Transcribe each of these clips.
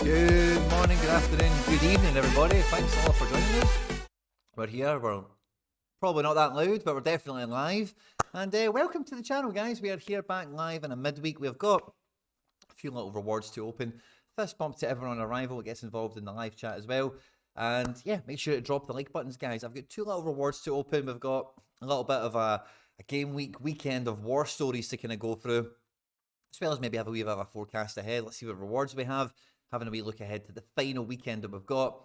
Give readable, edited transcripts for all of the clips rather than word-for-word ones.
Good morning, good afternoon, good evening, everybody. Thanks a lot for joining us. We're here. We're probably not that loud, but we're definitely live. And welcome to the channel, guys. We are here back live in a midweek. We've got a few little rewards to open. Fist bump to everyone on arrival that gets involved in the live chat as well. And yeah, make sure to drop the like buttons, guys. I've got two little rewards to open. We've got a little bit of a game week weekend of war stories to kind of go through, as well as maybe have a wee bit of a forecast ahead. Let's see what rewards we have. Having a wee look ahead to the final weekend that we've got,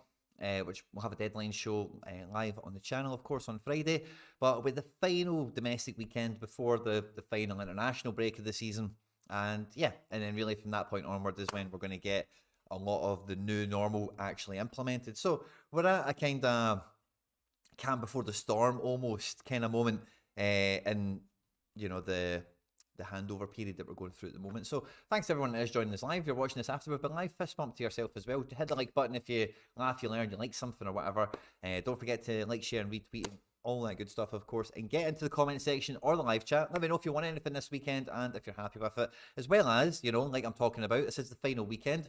which we'll have a deadline show live on the channel, of course, on Friday. But with the final domestic weekend before the final international break of the season. And yeah, and then really from that point onward is when we're going to get a lot of the new normal actually implemented. So we're at a kind of calm before the storm almost kind of moment in, you know, the handover period that we're going through at the moment. So thanks to everyone that is joining us live. If you're watching this after we've been live, fist bump to yourself as well. Hit the like button if you laugh, you learn, you like something or whatever. Don't forget to like, share and retweet and all that good stuff, of course, and get into the comment section or the live chat. Let me know if you want anything this weekend and if you're happy with it, as well as, you know, like I'm talking about, this is the final weekend.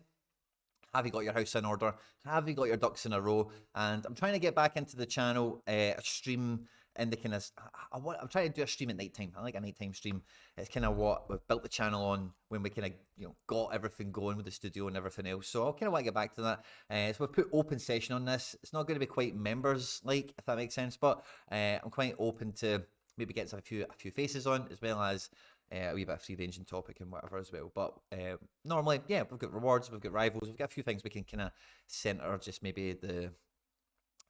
Have you got your house in order? Have you got your ducks in a row? And I'm trying to get back into the channel, a stream in the kind of, I'm trying to do a stream at night time. I like a nighttime stream. It's kind of what we've built the channel on when we kind of, you know, got everything going with the studio and everything else. So I kind of want to get back to that. So we've put open session on this. It's not going to be quite members like, if that makes sense, but I'm quite open to maybe get a few faces on, as well as a wee bit of free ranging topic and whatever as well. But normally, yeah, we've got rewards, we've got rivals, we've got a few things we can kind of center just maybe the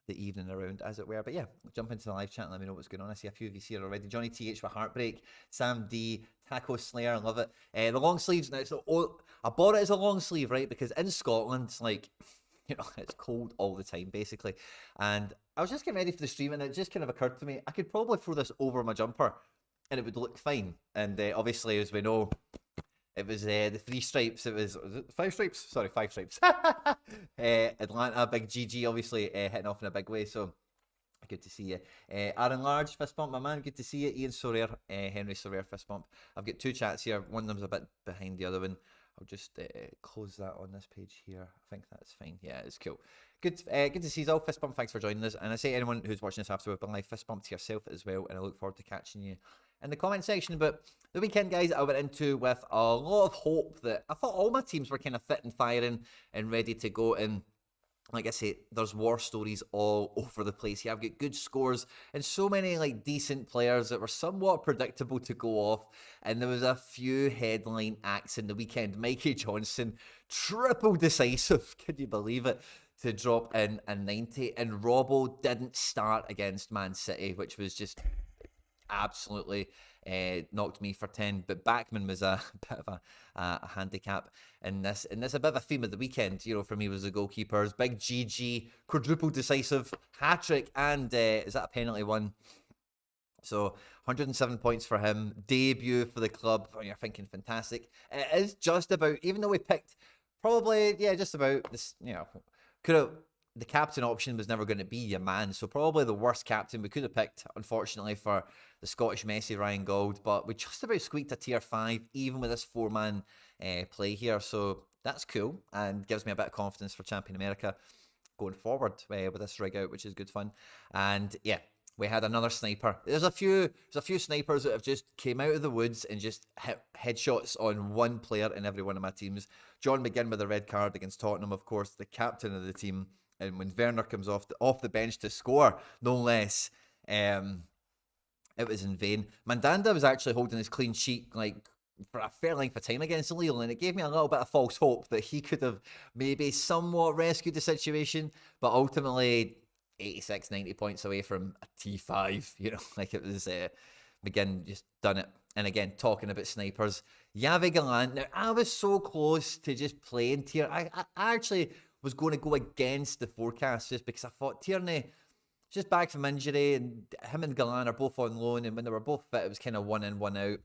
evening around, as it were. But yeah, jump into the live chat and let me know what's going on. I see a few of you here already. Johnny TH with Heartbreak, Sam D, Taco Slayer, I love it. The long sleeves now. So I bought it as a long sleeve, right? Because in Scotland, like, you know, it's cold all the time, basically. And I was just getting ready for the stream, and it just kind of occurred to me, I could probably throw this over my jumper and it would look fine. And obviously, as we know, it was the 3 stripes. Was it 5 stripes? Sorry, 5 stripes. Atlanta, big GG, obviously hitting off in a big way. So good to see you. Aaron Large, fist bump, my man. Good to see you. Ian Sorare, Henry Sorare, fist bump. I've got 2 chats here. One of them's a bit behind the other one. I'll just close that on this page here. I think that's fine. Yeah, it's cool. Good to see you all. Fist bump, thanks for joining us. And I say anyone who's watching this after we've been live, fist bump to yourself as well. And I look forward to catching you in the comment section. But the weekend, guys, I went into with a lot of hope that I thought all my teams were kind of fit and firing and ready to go. And like I say, there's war stories all over the place here. I've got good scores and so many like decent players that were somewhat predictable to go off. And there was a few headline acts in the weekend. Mikey Johnson, triple decisive, could you believe it, to drop in a 90. And Robbo didn't start against Man City, which was just absolutely knocked me for 10. But Backman was a bit of a handicap in this. And that's a bit of a theme of the weekend, you know, for me, was the goalkeepers. Big GG, quadruple decisive, hat-trick, and is that a penalty one? So 107 points for him. Debut for the club. Oh, you're thinking fantastic. It is just about, even though we picked probably, yeah, just about this, you know, could have, the captain option was never going to be your man, so probably the worst captain we could have picked, unfortunately, for the Scottish Messi, Ryan Gauld, but we just about squeaked a tier 5, even with this 4-man play here, so that's cool, and gives me a bit of confidence for Champion America going forward with this rig out, which is good fun. And yeah, we had another sniper. There's a few snipers that have just came out of the woods and just hit headshots on one player in every one of my teams. John McGinn with a red card against Tottenham, of course, the captain of the team. And when Werner comes off the bench to score, no less, it was in vain. Mandanda was actually holding his clean sheet like for a fair length of time against Lille, and it gave me a little bit of false hope that he could have maybe somewhat rescued the situation, but ultimately 86, 90 points away from a T5, you know, like it was McGinn just done it. And again, talking about snipers, Yavi Gallant. Now, I was so close to just playing tier. I actually was going to go against the forecast just because I thought Tierney just back from injury, and him and Gallant are both on loan, and when they were both fit, it was kind of 1 in, 1 out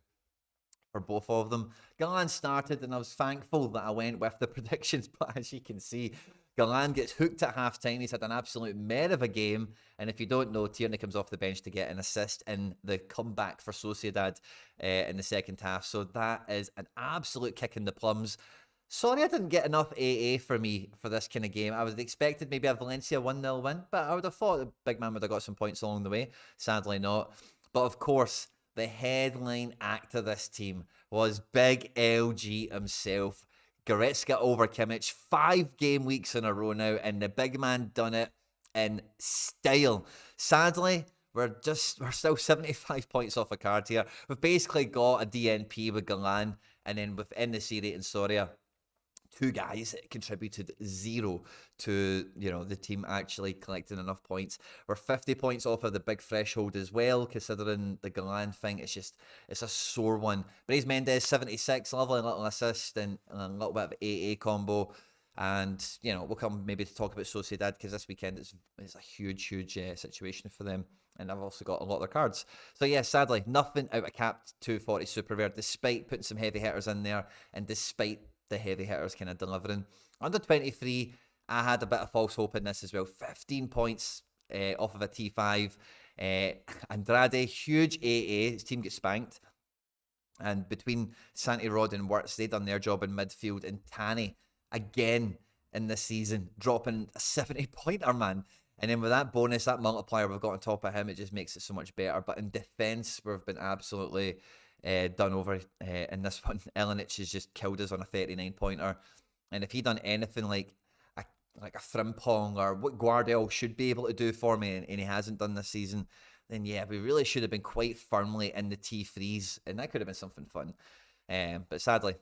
for both of them. Gallant started, and I was thankful that I went with the predictions, but as you can see, Gallant gets hooked at half-time. He's had an absolute mare of a game, and if you don't know, Tierney comes off the bench to get an assist in the comeback for Sociedad in the second half, so that is an absolute kick in the plums. Sorry I didn't get enough AA for me for this kind of game. I was expected maybe a Valencia 1-0 win, but I would have thought the big man would have got some points along the way. Sadly not. But of course, the headline act of this team was Big LG himself. Goretzka over Kimmich, 5 game weeks in a row now, and the big man done it in style. Sadly, we're still 75 points off a card here. We've basically got a DNP with Galan, and then within the Serie and Soria, 2 guys contributed 0 to, the team actually collecting enough points. We're 50 points off of the big threshold as well, considering the Galan thing. It's a sore one. But Mendes, 76, lovely little assist and a little bit of AA combo. And, we'll come maybe to talk about Sociedad, because this weekend is a huge situation for them. And I've also got a lot of their cards. So yeah, sadly, nothing out of capped 240 Super Rare, despite putting some heavy hitters in there, and despite the heavy hitters kind of delivering. Under 23, I had a bit of false hope in this as well. 15 points off of a T5. Andrade, huge AA. His team gets spanked. And between Santi Rod and Wirtz, they done their job in midfield. And Tani, again, in this season, dropping a 70-pointer, man. And then with that bonus, that multiplier we've got on top of him, it just makes it so much better. But in defence, we've been absolutely done over in this one. Elenic has just killed us on a 39-pointer. And if he done anything like a Frimpong or what Guardiola should be able to do for me, and he hasn't done this season, then yeah, we really should have been quite firmly in the T3s, and that could have been something fun. But sadly,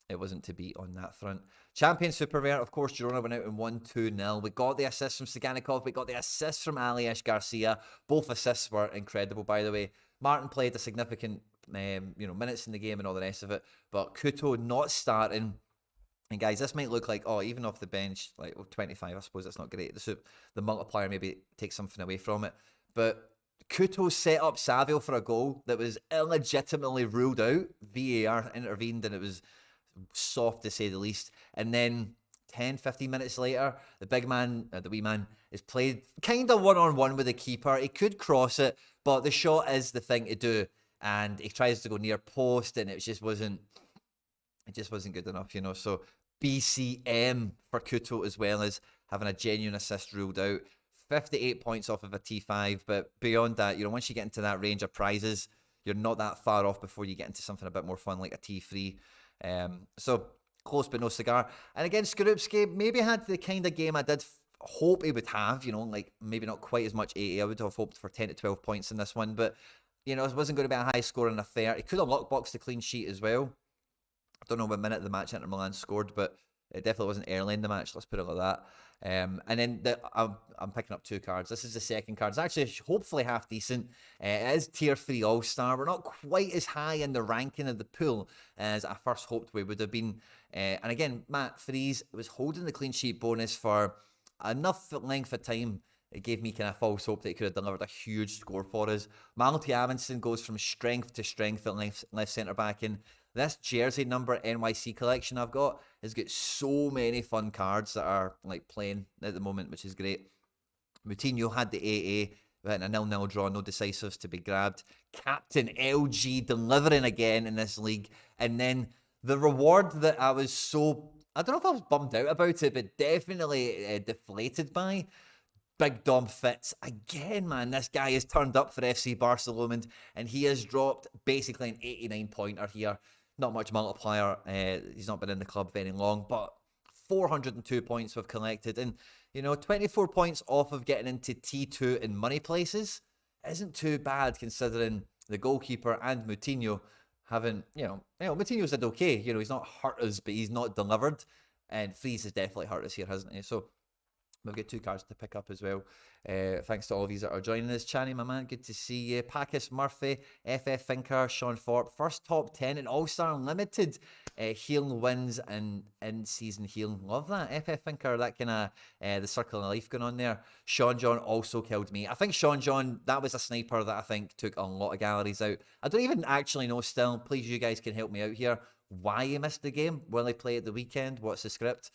it wasn't to be on that front. Champion Super Rare, of course, Girona went out in 1-2-0. We got the assist from Saganikov. We got the assist from Aliash Garcia. Both assists were incredible, by the way. Martin played a significant, minutes in the game and all the rest of it. But Kuto not starting. And guys, this might look like, even off the bench, 25, I suppose that's not great. The multiplier maybe takes something away from it. But Kuto set up Savio for a goal that was illegitimately ruled out. VAR intervened, and it was soft to say the least. And then 10, 15 minutes later, the big man, the wee man, is played kind of one-on-one with the keeper. He could cross it, but the shot is the thing to do. And he tries to go near post, and it just wasn't good enough, So BCM for Kuto, as well as having a genuine assist ruled out. 58 points off of a T5, but beyond that, once you get into that range of prizes, you're not that far off before you get into something a bit more fun like a T3. So close but no cigar. And again, Skorupski maybe had the kind of game I did hope he would have, maybe not quite as much 80. I would have hoped for 10 to 12 points in this one, but it wasn't going to be a high score in a 30. He could have lockboxed the clean sheet as well. I don't know what minute the match Inter Milan scored, but it definitely wasn't early in the match, let's put it like that. And then I'm picking up 2 cards. This is the second card. It's actually hopefully half decent. It is tier 3 All-Star. We're not quite as high in the ranking of the pool as I first hoped we would have been. And again, Matt Freeze was holding the clean sheet bonus for enough length of time. It gave me kind of false hope that he could have delivered a huge score for us. Malty Amundsen goes from strength to strength at left centre back. And this jersey number NYC collection I've got has got so many fun cards that are playing at the moment, which is great. Moutinho had the AA, but a 0-0 draw, no decisives to be grabbed. Captain LG delivering again in this league. And then the reward that I was I don't know if I was bummed out about it, but definitely deflated by. Big Dom Fitz. Again, man, this guy has turned up for FC Barcelona, and he has dropped basically an 89-pointer here. Not much multiplier. He's not been in the club very long, but 402 points we've collected. And, 24 points off of getting into T2 in money places isn't too bad, considering the goalkeeper and Moutinho haven't, Moutinho's did okay. He's not hurt us, but he's not delivered. And Freeze has definitely hurt us here, hasn't he? So we've got 2 cards to pick up as well. Thanks to all of you that are joining us. Channy, my man, good to see you. Packus Murphy, FF Finker, Sean Thorpe. First top 10 in All-Star Unlimited. Healing wins and in-season healing. Love that. FF Finker, that kind of the circle of life going on there. Sean John also killed me. I think Sean John, that was a sniper that I think took a lot of galleries out. I don't even actually know still. Please, you guys can help me out here. Why he missed the game? Will he play at the weekend? What's the script?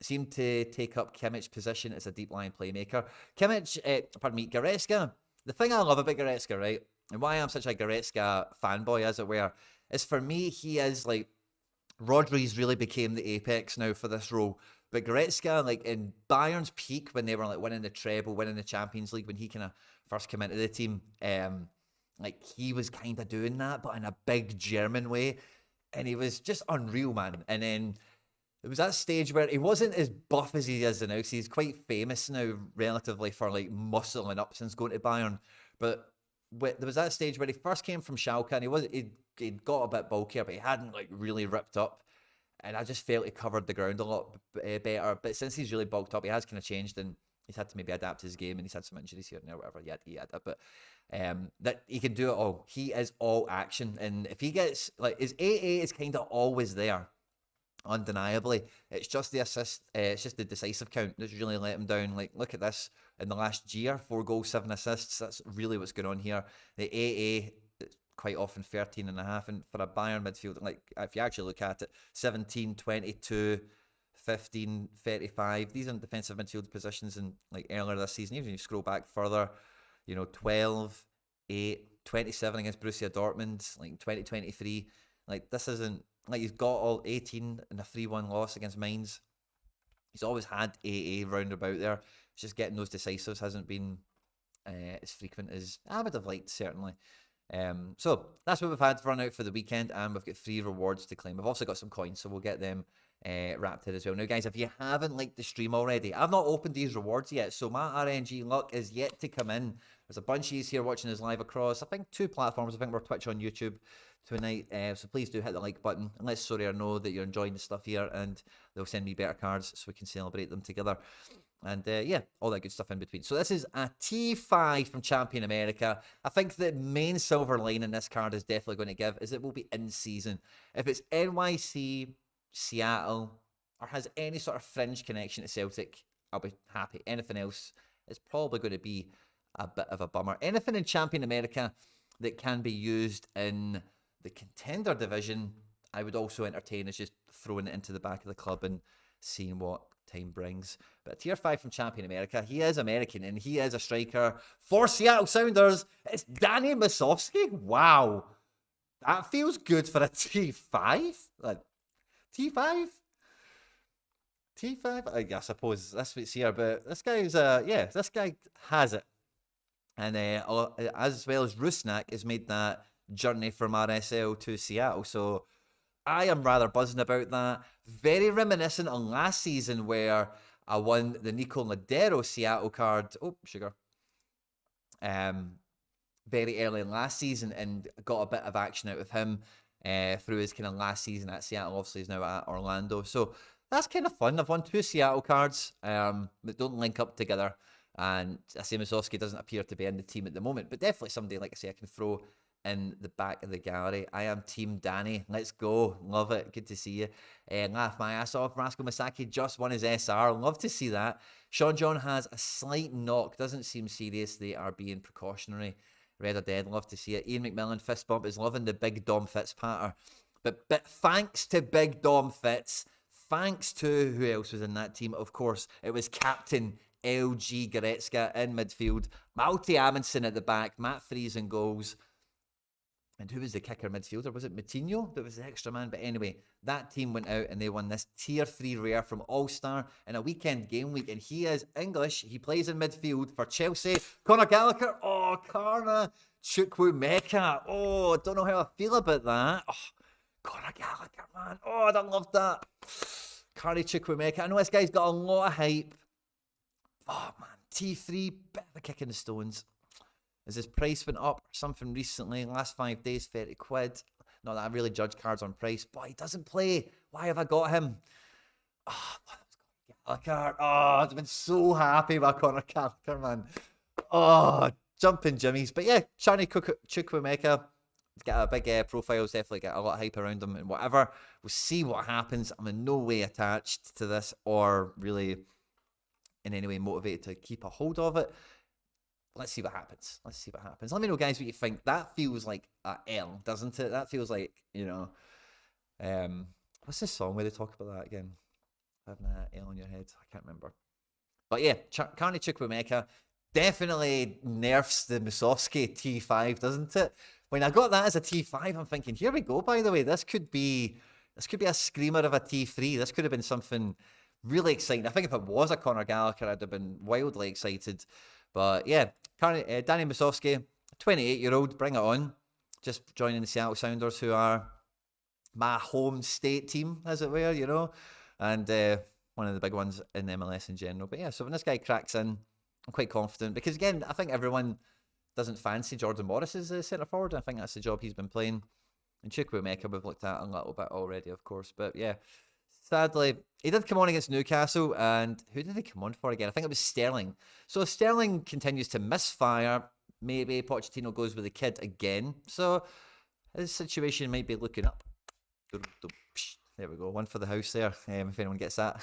Seemed to take up Kimmich's position as a deep line playmaker. Goretzka. The thing I love about Goretzka, right, and why I'm such a Goretzka fanboy, as it were, is for me, he is Rodri's really became the apex now for this role. But Goretzka, like in Bayern's peak when they were like winning the treble, winning the Champions League, when he kind of first came into the team, like he was kind of doing that, but in a big German way. And he was just unreal, man. And then there was that stage where he wasn't as buff as he is now. So he's quite famous now, relatively, for like muscling up since going to Bayern. But there was that stage where he first came from Schalke, and he'd got a bit bulkier, but he hadn't like really ripped up. And I just felt he covered the ground a lot better. But since he's really bulked up, he has kind of changed, and he's had to maybe adapt his game, and he's had some injuries here and there, whatever. He had that, but that he can do it all. He is all action, and if he gets like his AA is kind of always there, undeniably. It's just the assist. It's just the decisive count that's really let him down. Like, look at this in the last year: 4 goals, 7 assists. That's really what's going on here. The AA. Quite often 13.5, and for a Bayern midfielder, like if you actually look at it, 17, 22, 15, 35, these are defensive midfield positions. And like earlier this season, even if you scroll back further, 12, 8, 27 against Borussia Dortmund, like 2023, like this isn't, like he's got all 18 in a 3-1 loss against Mainz. He's always had AA round about there. It's just getting those decisives hasn't been as frequent as I would have liked, certainly. So that's what we've had run out for the weekend, and we've got 3 rewards to claim. We've also got some coins, so we'll get them wrapped in as well. Now, guys, if you haven't liked the stream already, I've not opened these rewards yet, so my RNG luck is yet to come in. There's a bunch of you here watching us live across, I think, 2 platforms. I think we're Twitch on YouTube tonight, so please do hit the like button and let Sorare know that you're enjoying the stuff here, and they'll send me better cards so we can celebrate them together. And yeah, all that good stuff in between. So this is a T5 from Champion America. I think the main silver line in this card is definitely going to give is it will be in season. If it's NYC, Seattle, or has any sort of fringe connection to Celtic, I'll be happy. Anything else is probably going to be a bit of a bummer. Anything in Champion America that can be used in the contender division, I would also entertain as just throwing it into the back of the club and seeing what time brings. But a tier 5 from Champion America. He is American and he is a striker for Seattle Sounders. It's Danny Masovsky. Wow. That feels good for a T5. Like, T5? T5? I suppose that's what's here. But this guy's, this guy has it. And as well as Rusnak has made that journey from RSL to Seattle. So I am rather buzzing about that. Very reminiscent on last season where I won the Nico Ladero Seattle card. Oh, sugar. Very early in last season and got a bit of action out of him through his kind of last season at Seattle. Obviously, he's now at Orlando. So that's kind of fun. I've won 2 Seattle cards that don't link up together. And Masovsky doesn't appear to be in the team at the moment. But definitely somebody, like I say, I can throw in the back of the gallery. I am Team Danny. Let's go. Love it. Good to see you. Laugh my ass off. Rascal Masaki just won his SR. Love to see that. Sean John has a slight knock. Doesn't seem serious. They are being precautionary. Red or dead. Love to see it. Ian McMillan, fist bump, is loving the Big Dom Fitz patter. But thanks to Big Dom Fitz, thanks to who else was in that team? Of course, it was Captain LG Goretzka in midfield. Malte Amundsen at the back. Matt Fries in goals. And who was the kicker midfielder? Was it Moutinho that was the extra man? But anyway, that team went out and they won this tier 3 rare from All-Star in a weekend game week. And he is English. He plays in midfield for Chelsea. Conor Gallagher. Oh, Karna Chukwuemeka. Oh, I don't know how I feel about that. Oh, Conor Gallagher, man. Oh, I don't love that. Karna Chukwuemeka. I know this guy's got a lot of hype. Oh, man. T3, bit of a kick in the stones. As his price went up or something recently, last 5 days, 30 quid. Not that I really judge cards on price, but he doesn't play. Why have I got him? Oh, Gallagher. Oh, I've been so happy with Conor Gallagher, man. Oh, jumping jimmies. But yeah, Charlie Chukwuemeka, got a big profile, definitely got a lot of hype around him and whatever. We'll see what happens. I'm in no way attached to this or really in any way motivated to keep a hold of it. Let's see what happens. Let me know, guys, what you think. That feels like a L, doesn't it? That feels like, what's this song where they talk about that again? Having an L on your head. I can't remember. But yeah, Karni Chukwuemeka definitely nerfs the Masovsky T5, doesn't it? When I got that as a T5, I'm thinking, here we go, by the way. This could be this could be a screamer of a T3. This could have been something really exciting. I think if it was a Conor Gallagher, I'd have been wildly excited. But yeah, Danny Musovski, 28-year-old, bring it on. Just joining the Seattle Sounders, who are my home state team, as it were, you know, and one of the big ones in MLS in general. But yeah, so when this guy cracks in, I'm quite confident because, again, I think everyone doesn't fancy Jordan Morris as a centre forward. I think that's the job he's been playing. And Chukwuemeka we've looked at a little bit already, of course. But yeah, sadly, he did come on against Newcastle. And who did he come on for again? I think it was Sterling. So if Sterling continues to misfire, maybe Pochettino goes with the kid again. So his situation might be looking up. There we go, one for the house there, if anyone gets that.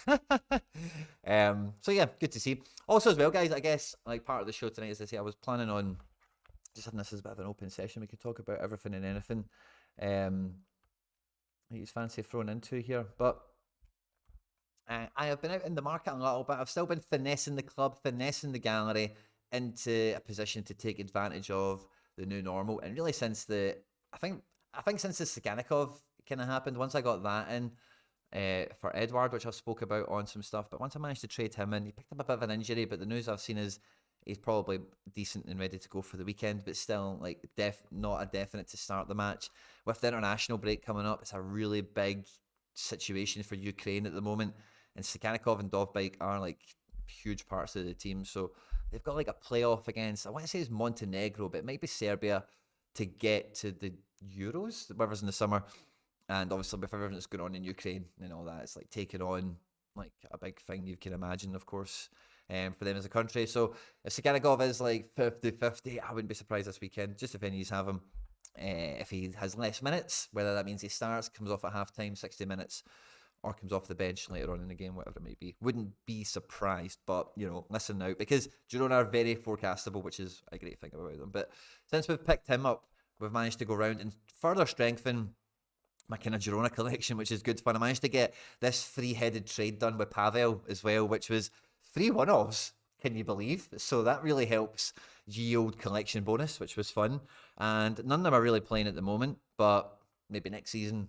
So yeah, good to see. Also as well, guys, I guess like part of the show tonight, as I say, I was planning on just having this as a bit of an open session. We could talk about everything and anything he's fancy thrown into here. But I have been out in the market a little bit. I've still been finessing the club, finessing the gallery into a position to take advantage of the new normal. And really since I think since the Saganikov kind of happened, once I got that in for Edward, which I spoke about on some stuff, but once I managed to trade him in, he picked up a bit of an injury, but the news I've seen is he's probably decent and ready to go for the weekend, but still like not a definite to start the match. With the international break coming up, it's a really big situation for Ukraine at the moment, and Saganikov and Dovbyk are like huge parts of the team, so they've got like a playoff against, I want to say it's Montenegro, but it might be Serbia to get to the Euros, whatever's in the summer. And obviously with everything that's going on in Ukraine and all that, it's like taking on like a big thing you can imagine, of course, for them as a country. So if Saganikov is like 50-50, I wouldn't be surprised this weekend, just if any of you have him. If he has less minutes, whether that means he starts, comes off at half-time, 60 minutes, or comes off the bench later on in the game, whatever it may be. Wouldn't be surprised, but, you know, listen out, because Girona are very forecastable, which is a great thing about them. But since we've picked him up, we've managed to go around and further strengthen my kind of Girona collection, which is good fun. I managed to get this three-headed trade done with Pavel as well, which was 3 one-offs, can you believe? So that really helps yield collection bonus, which was fun. And none of them are really playing at the moment, but maybe next season,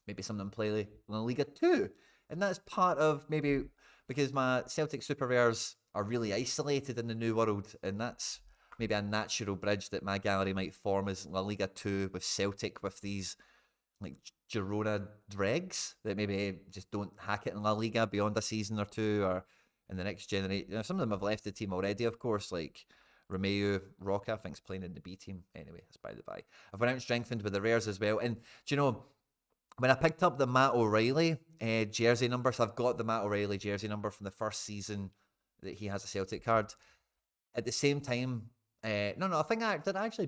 maybe some of them play La Liga 2. And that's part of maybe because my Celtic Super Rares are really isolated in the new world, and that's maybe a natural bridge that my gallery might form as La Liga 2 with Celtic, with these like Girona dregs that maybe just don't hack it in La Liga beyond a season or two, or in the next generation. You know, some of them have left the team already, of course, like Romeo Roca, I think, is playing in the B team. Anyway, that's by the by. I've went out and strengthened with the rares as well. And do you know, when I picked up the Matt O'Reilly jersey number, so I've got the Matt O'Reilly jersey number from the first season that he has a Celtic card. At the same time, I think did I actually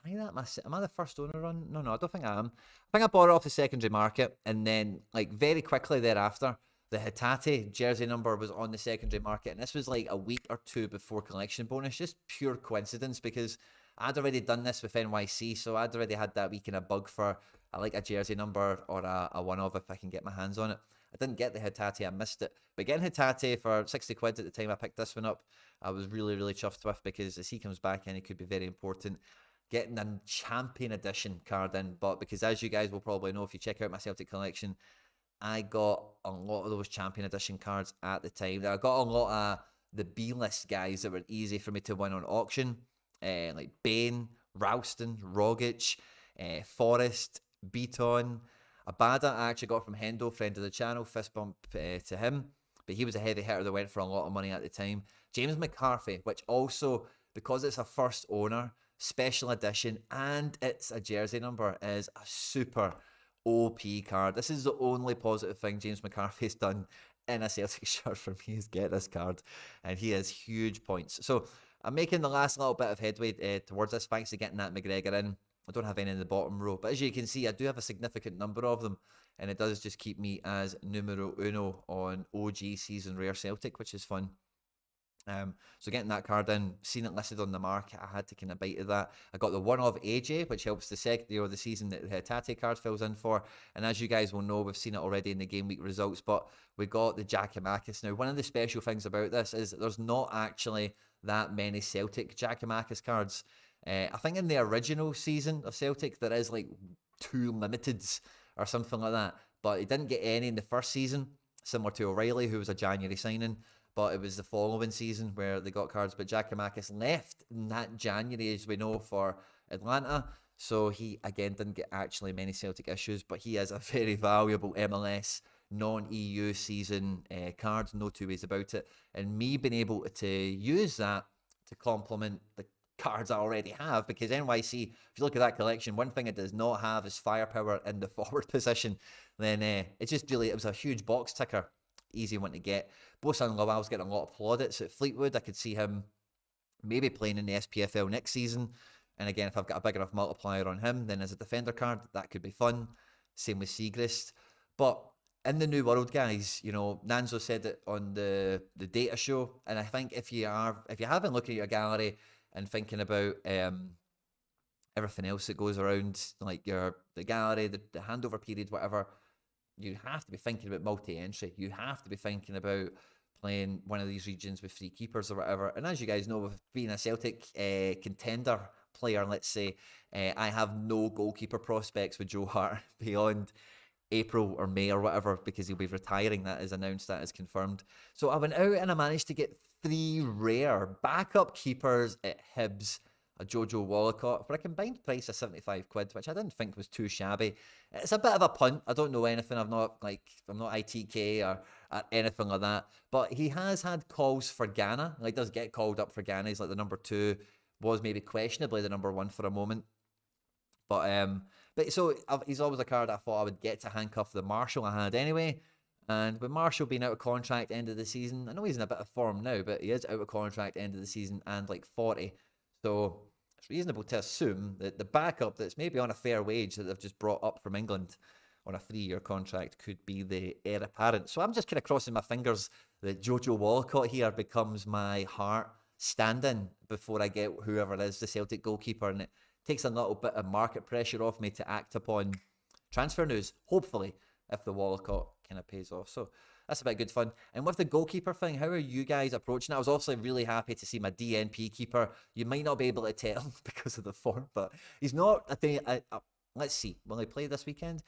buy that myself? Am I the first owner on? No, I don't think I am. I think I bought it off the secondary market, and then like very quickly thereafter, the Hatate jersey number was on the secondary market, and this was like a week or two before collection bonus. Just pure coincidence, because I'd already done this with NYC, so I'd already had that week in a bug for a jersey number or a one-off if I can get my hands on it. I didn't get the Hatate, I missed it. But getting Hatate for 60 quid at the time I picked this one up, I was really, really chuffed with, because as he comes back in, he could be very important. Getting a champion edition card in, but because as you guys will probably know if you check out my Celtic collection, I got a lot of those champion edition cards at the time. I got a lot of the B-list guys that were easy for me to win on auction, like Bain, Ralston, Rogic, Forrest, Beaton. Abada I actually got from Hendo, friend of the channel, fist bump to him, but he was a heavy hitter that went for a lot of money at the time. James McCarthy, which also, because it's a first owner, special edition, and it's a jersey number, is a super OP card. This is the only positive thing James McCarthy's done in a Celtic shirt for me, is get this card, and he has huge points. So I'm making the last little bit of headway towards this, thanks to getting that McGregor in. I don't have any in the bottom row, but as you can see, I do have a significant number of them, and it does just keep me as numero uno on OG season rare Celtic, which is fun. So getting that card in, seeing it listed on the market, I had to kind of bite of that. I got the one of AJ, which helps the the season that the Tate card fills in for. And as you guys will know, we've seen it already in the game week results, but we got the Giakoumakis. Now, one of the special things about this is that there's not actually that many Celtic Giakoumakis cards. I think in the original season of Celtic, there is like 2 limiteds or something like that. but he didn't get any in the first season, similar to O'Reilly, who was a January signing. But it was the following season where they got cards. But Giakoumakis left in that January, as we know, for Atlanta. So he, again, didn't get actually many Celtic issues. But he is a very valuable MLS non-EU season card. No two ways about it. And me being able to use that to complement the cards I already have, because NYC, if you look at that collection, one thing it does not have is firepower in the forward position. Then it was a huge box ticker. Easy one to get. Bosan Lawal's getting a lot of plaudits at Fleetwood. I could see him maybe playing in the SPFL next season. And again, if I've got a big enough multiplier on him, then as a defender card, that could be fun. Same with Siegrist. But in the new world, guys, Nanzo said it on the data show. And I think if you have been looking at your gallery and thinking about everything else that goes around, like the gallery, the handover period, whatever, you have to be thinking about multi-entry. You have to be thinking about playing one of these regions with 3 keepers or whatever. And as you guys know, with being a Celtic contender player, let's say, I have no goalkeeper prospects with Joe Hart beyond April or May or whatever, because he'll be retiring. That is announced, that is confirmed. So I went out and I managed to get 3 rare backup keepers at Hibs, a Jojo Wallacott, for a combined price of 75 quid, which I didn't think was too shabby. It's a bit of a punt. I don't know anything. I'm not ITK or anything like that. But he has had calls for Ghana. Like, does get called up for Ghana. He's like the number 2, was maybe questionably the number 1 for a moment. But so he's always a card I thought I would get to handcuff the Marshall I had anyway. And with Marshall being out of contract end of the season, I know he's in a bit of form now, but he is out of contract end of the season and like 40. So it's reasonable to assume that the backup that's maybe on a fair wage that they've just brought up from England on a 3-year contract could be the heir apparent. So I'm just kind of crossing my fingers that Jojo Wallacott here becomes my heart stand-in before I get whoever is the Celtic goalkeeper, and it takes a little bit of market pressure off me to act upon transfer news, hopefully, if the Wallacott kind of pays off. So that's a bit good fun. And with the goalkeeper thing, how are you guys approaching it? I was also really happy to see my DNP keeper. You might not be able to tell because of the form, but he's not a thing. Let's see. Will he play this weekend?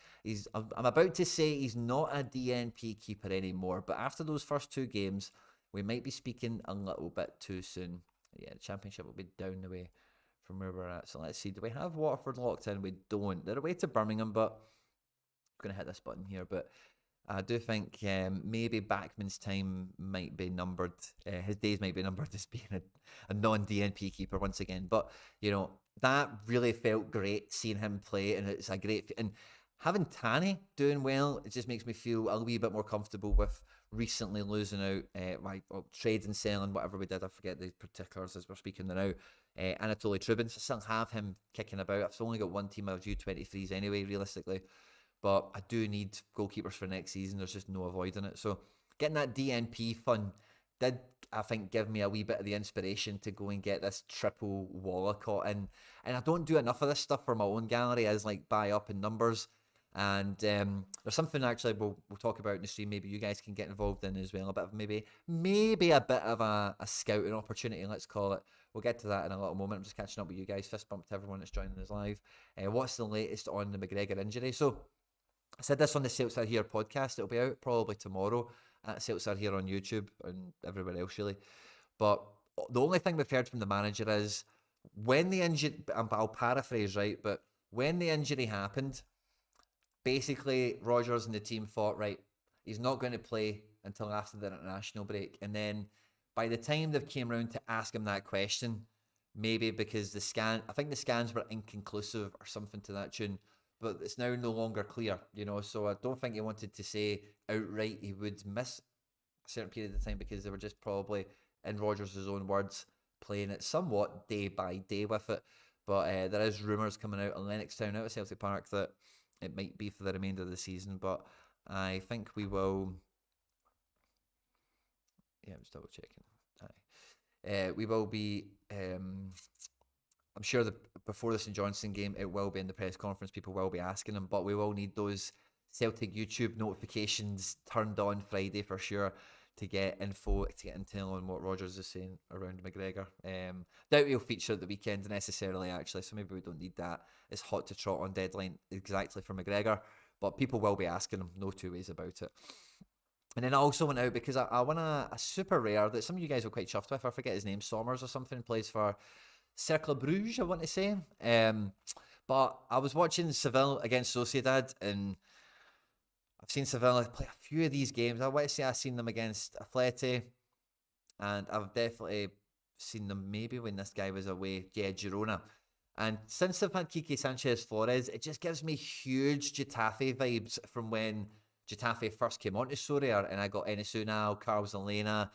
I'm about to say he's not a DNP keeper anymore, but after those first 2 games, we might be speaking a little bit too soon. Yeah, the championship will be down the way from where we're at. So let's see. Do we have Waterford locked in? We don't. They're away to Birmingham, but I'm going to hit this button here. But I do think maybe Backman's time might be numbered. His days might be numbered as being a non-DNP keeper once again. But, that really felt great seeing him play. And it's a great... And having Tani doing well, it just makes me feel a wee bit more comfortable with recently losing out, trades and selling, whatever we did. I forget the particulars as we're speaking now. Anatoly Trubin, so I still have him kicking about. I've only got one team of U23s anyway, realistically. But I do need goalkeepers for next season. There's just no avoiding it. So getting that DNP fun did, I think, give me a wee bit of the inspiration to go and get this triple Wallacott in. And I don't do enough of this stuff for my own gallery as like buy up in numbers. And there's something actually we'll talk about in the stream. Maybe you guys can get involved in as well. A bit of maybe a bit of a scouting opportunity, let's call it. We'll get to that in a little moment. I'm just catching up with you guys. Fist bump to everyone that's joining us live. What's the latest on the McGregor injury? So I said this on the Celts Are Here podcast. It'll be out probably tomorrow at Celts Are Here on YouTube and everywhere else really. But the only thing we've heard from the manager is when the injury, I'll paraphrase, right, but when the injury happened, basically Rodgers and the team thought, right, he's not going to play until after the international break. And then by the time they came around to ask him that question, maybe because I think the scans were inconclusive or something to that tune, but it's now no longer clear, so I don't think he wanted to say outright he would miss a certain period of time because they were just probably, in Rodgers' own words, playing it somewhat day by day with it. But there is rumours coming out of Lennoxtown, out of Celtic Park, that it might be for the remainder of the season, but I think we will... Yeah, I'm just double checking. We will be... I'm sure that before the St Johnstone game, it will be in the press conference. People will be asking him, but we will need those Celtic YouTube notifications turned on Friday for sure to get intel on what Rodgers is saying around McGregor. Doubt he'll feature at the weekend necessarily, actually, so maybe we don't need that. It's hot to trot on deadline exactly for McGregor, But people will be asking him, no two ways about it. And then I also went out because I won a super rare that some of you guys were quite chuffed with. I forget his name, Sommers or something, plays for Cercle Bruges, I want to say. But I was watching Seville against Sociedad, and I've seen Seville play a few of these games. I want to say I've seen them against Atleti, and I've definitely seen them maybe when this guy was away. Yeah, Girona. And since they've had Quique Sanchez Flores, it just gives me huge Getafe vibes from when Getafe first came onto Sorare, and I got Enes Unal, Carlos Elena,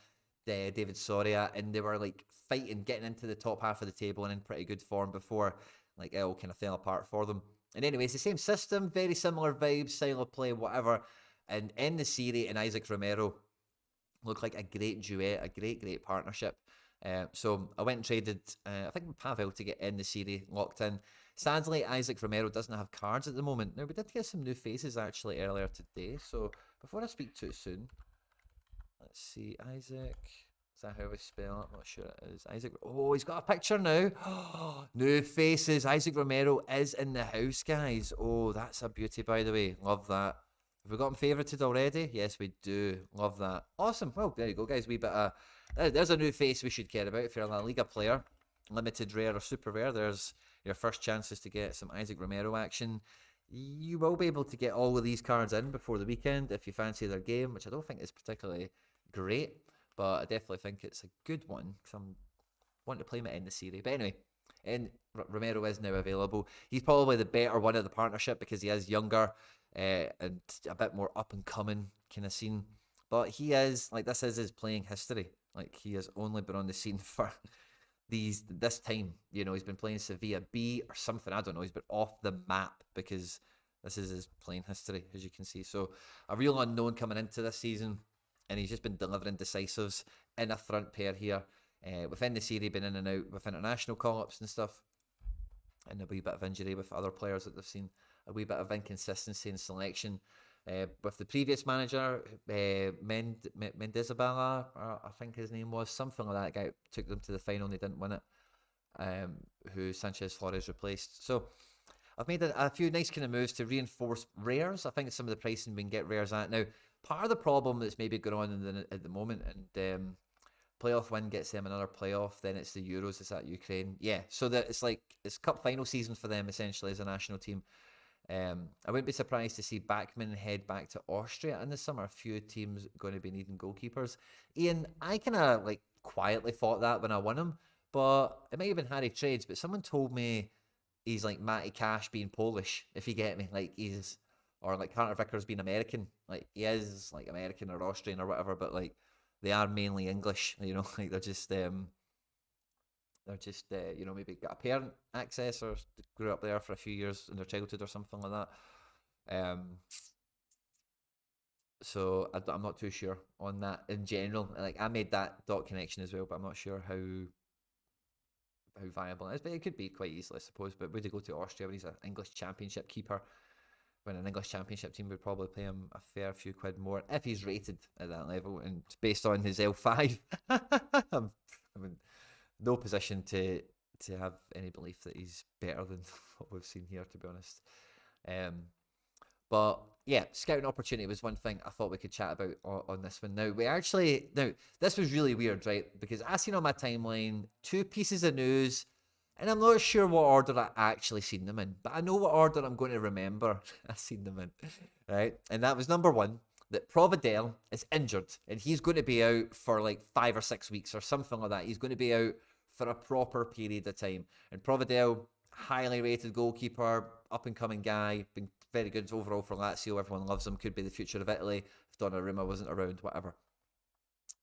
David Soria, and they were like fighting, getting into the top half of the table and in pretty good form before like it all kind of fell apart for them. And anyway, it's the same system, very similar vibes, style of play, whatever. And in the series, and Isaac Romero look like a great duet, a great partnership. So I went and traded, I think Pavel to get in the series locked in. Sadly, Isaac Romero doesn't have cards at the moment. Now, we did get some new faces actually earlier today. So before I speak too soon, let's see, Isaac. Is that how we spell it? I'm not sure it is. Isaac. Oh, he's got a picture now. New faces. Isaac Romero is in the house, guys. Oh, that's a beauty, by the way. Love that. Have we got him favorited already? Yes, we do. Love that. Awesome. Well, there you go, guys. Wee bit of... There's a new face we should care about if you're a La Liga player. Limited rare or super rare. There's your first chances to get some Isaac Romero action. You will be able to get all of these cards in before the weekend if you fancy their game, which I don't think is particularly great, but I definitely think it's a good one because I'm wanting to play him in the series. But anyway, and Romero is now available. He's probably the better one of the partnership because he is younger and a bit more up and coming kind of scene. But he is, like, this is his playing history. Like, he has only been on the scene for this time. You know, he's been playing Sevilla B or something. I don't know. He's been off the map because this is his playing history, as you can see. So a real unknown coming into this season, and he's just been delivering decisives in a front pair here. Within the series, been in and out with international call-ups and stuff, and a wee bit of injury with other players that they've seen, a wee bit of inconsistency in selection. With the previous manager, Mendizabala, I think his name was, something like that, guy took them to the final and they didn't win it, who Sanchez Flores replaced. So I've made a few nice kind of moves to reinforce rares. I think some of the pricing we can get rares at. Now, part of the problem that's maybe going on at the moment, and playoff win gets them another playoff, then it's the Euros, it's at Ukraine. Yeah, so that it's cup final season for them essentially as a national team. I wouldn't be surprised to see Backman head back to Austria in the summer. A few teams going to be needing goalkeepers. Ian, I kind of like quietly thought that when I won him, but it might have been Harry Trades, but someone told me he's like Matty Cash being Polish, if you get me. Like he's, or like Carter Vickers being American. Like he is like American or Austrian or whatever, but like they are mainly English, you know, like they're just you know, maybe got a parent access or grew up there for a few years in their childhood or something like that. So I'm not too sure on that in general. Like I made that dot connection as well, but I'm not sure how viable it is. But it could be quite easily, I suppose. But would he go to Austria when he's an English Championship keeper? When an English Championship team would probably pay him a fair few quid more if he's rated at that level and based on his L5. I'm in no position to have any belief that he's better than what we've seen here, to be honest. But yeah, scouting opportunity was one thing I thought we could chat about on this one. Now, this was really weird, right? Because I seen on my timeline 2 pieces of news, and I'm not sure what order I actually seen them in, but I know what order I'm going to remember I seen them in, right? And that was number 1, that Providel is injured, and he's going to be out for like 5 or 6 weeks or something like that. He's going to be out for a proper period of time. And Providel, highly rated goalkeeper, up-and-coming guy, been very good overall for Lazio. Everyone loves him, could be the future of Italy if Donnarumma wasn't around, whatever.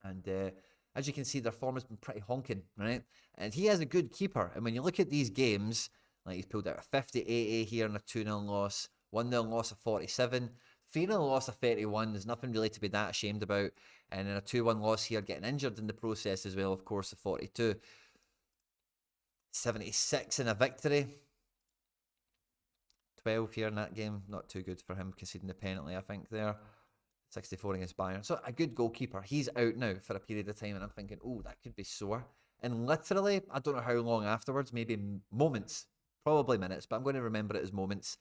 And as you can see, their form has been pretty honking, right? And he is a good keeper. And when you look at these games, like he's pulled out a 58 here and a 2-0 loss, 1-0 loss of 47, 3-0 loss of 31. There's nothing really to be that ashamed about. And then a 2-1 loss here, getting injured in the process as well, of course, of 42. 76 in a victory. 12 here in that game. Not too good for him, conceding the penalty, I think, there. 64 against Bayern. So a good goalkeeper. He's out now for a period of time, and I'm thinking, oh, that could be sore. And literally, I don't know how long afterwards, maybe moments, probably minutes, but I'm going to remember it as moments.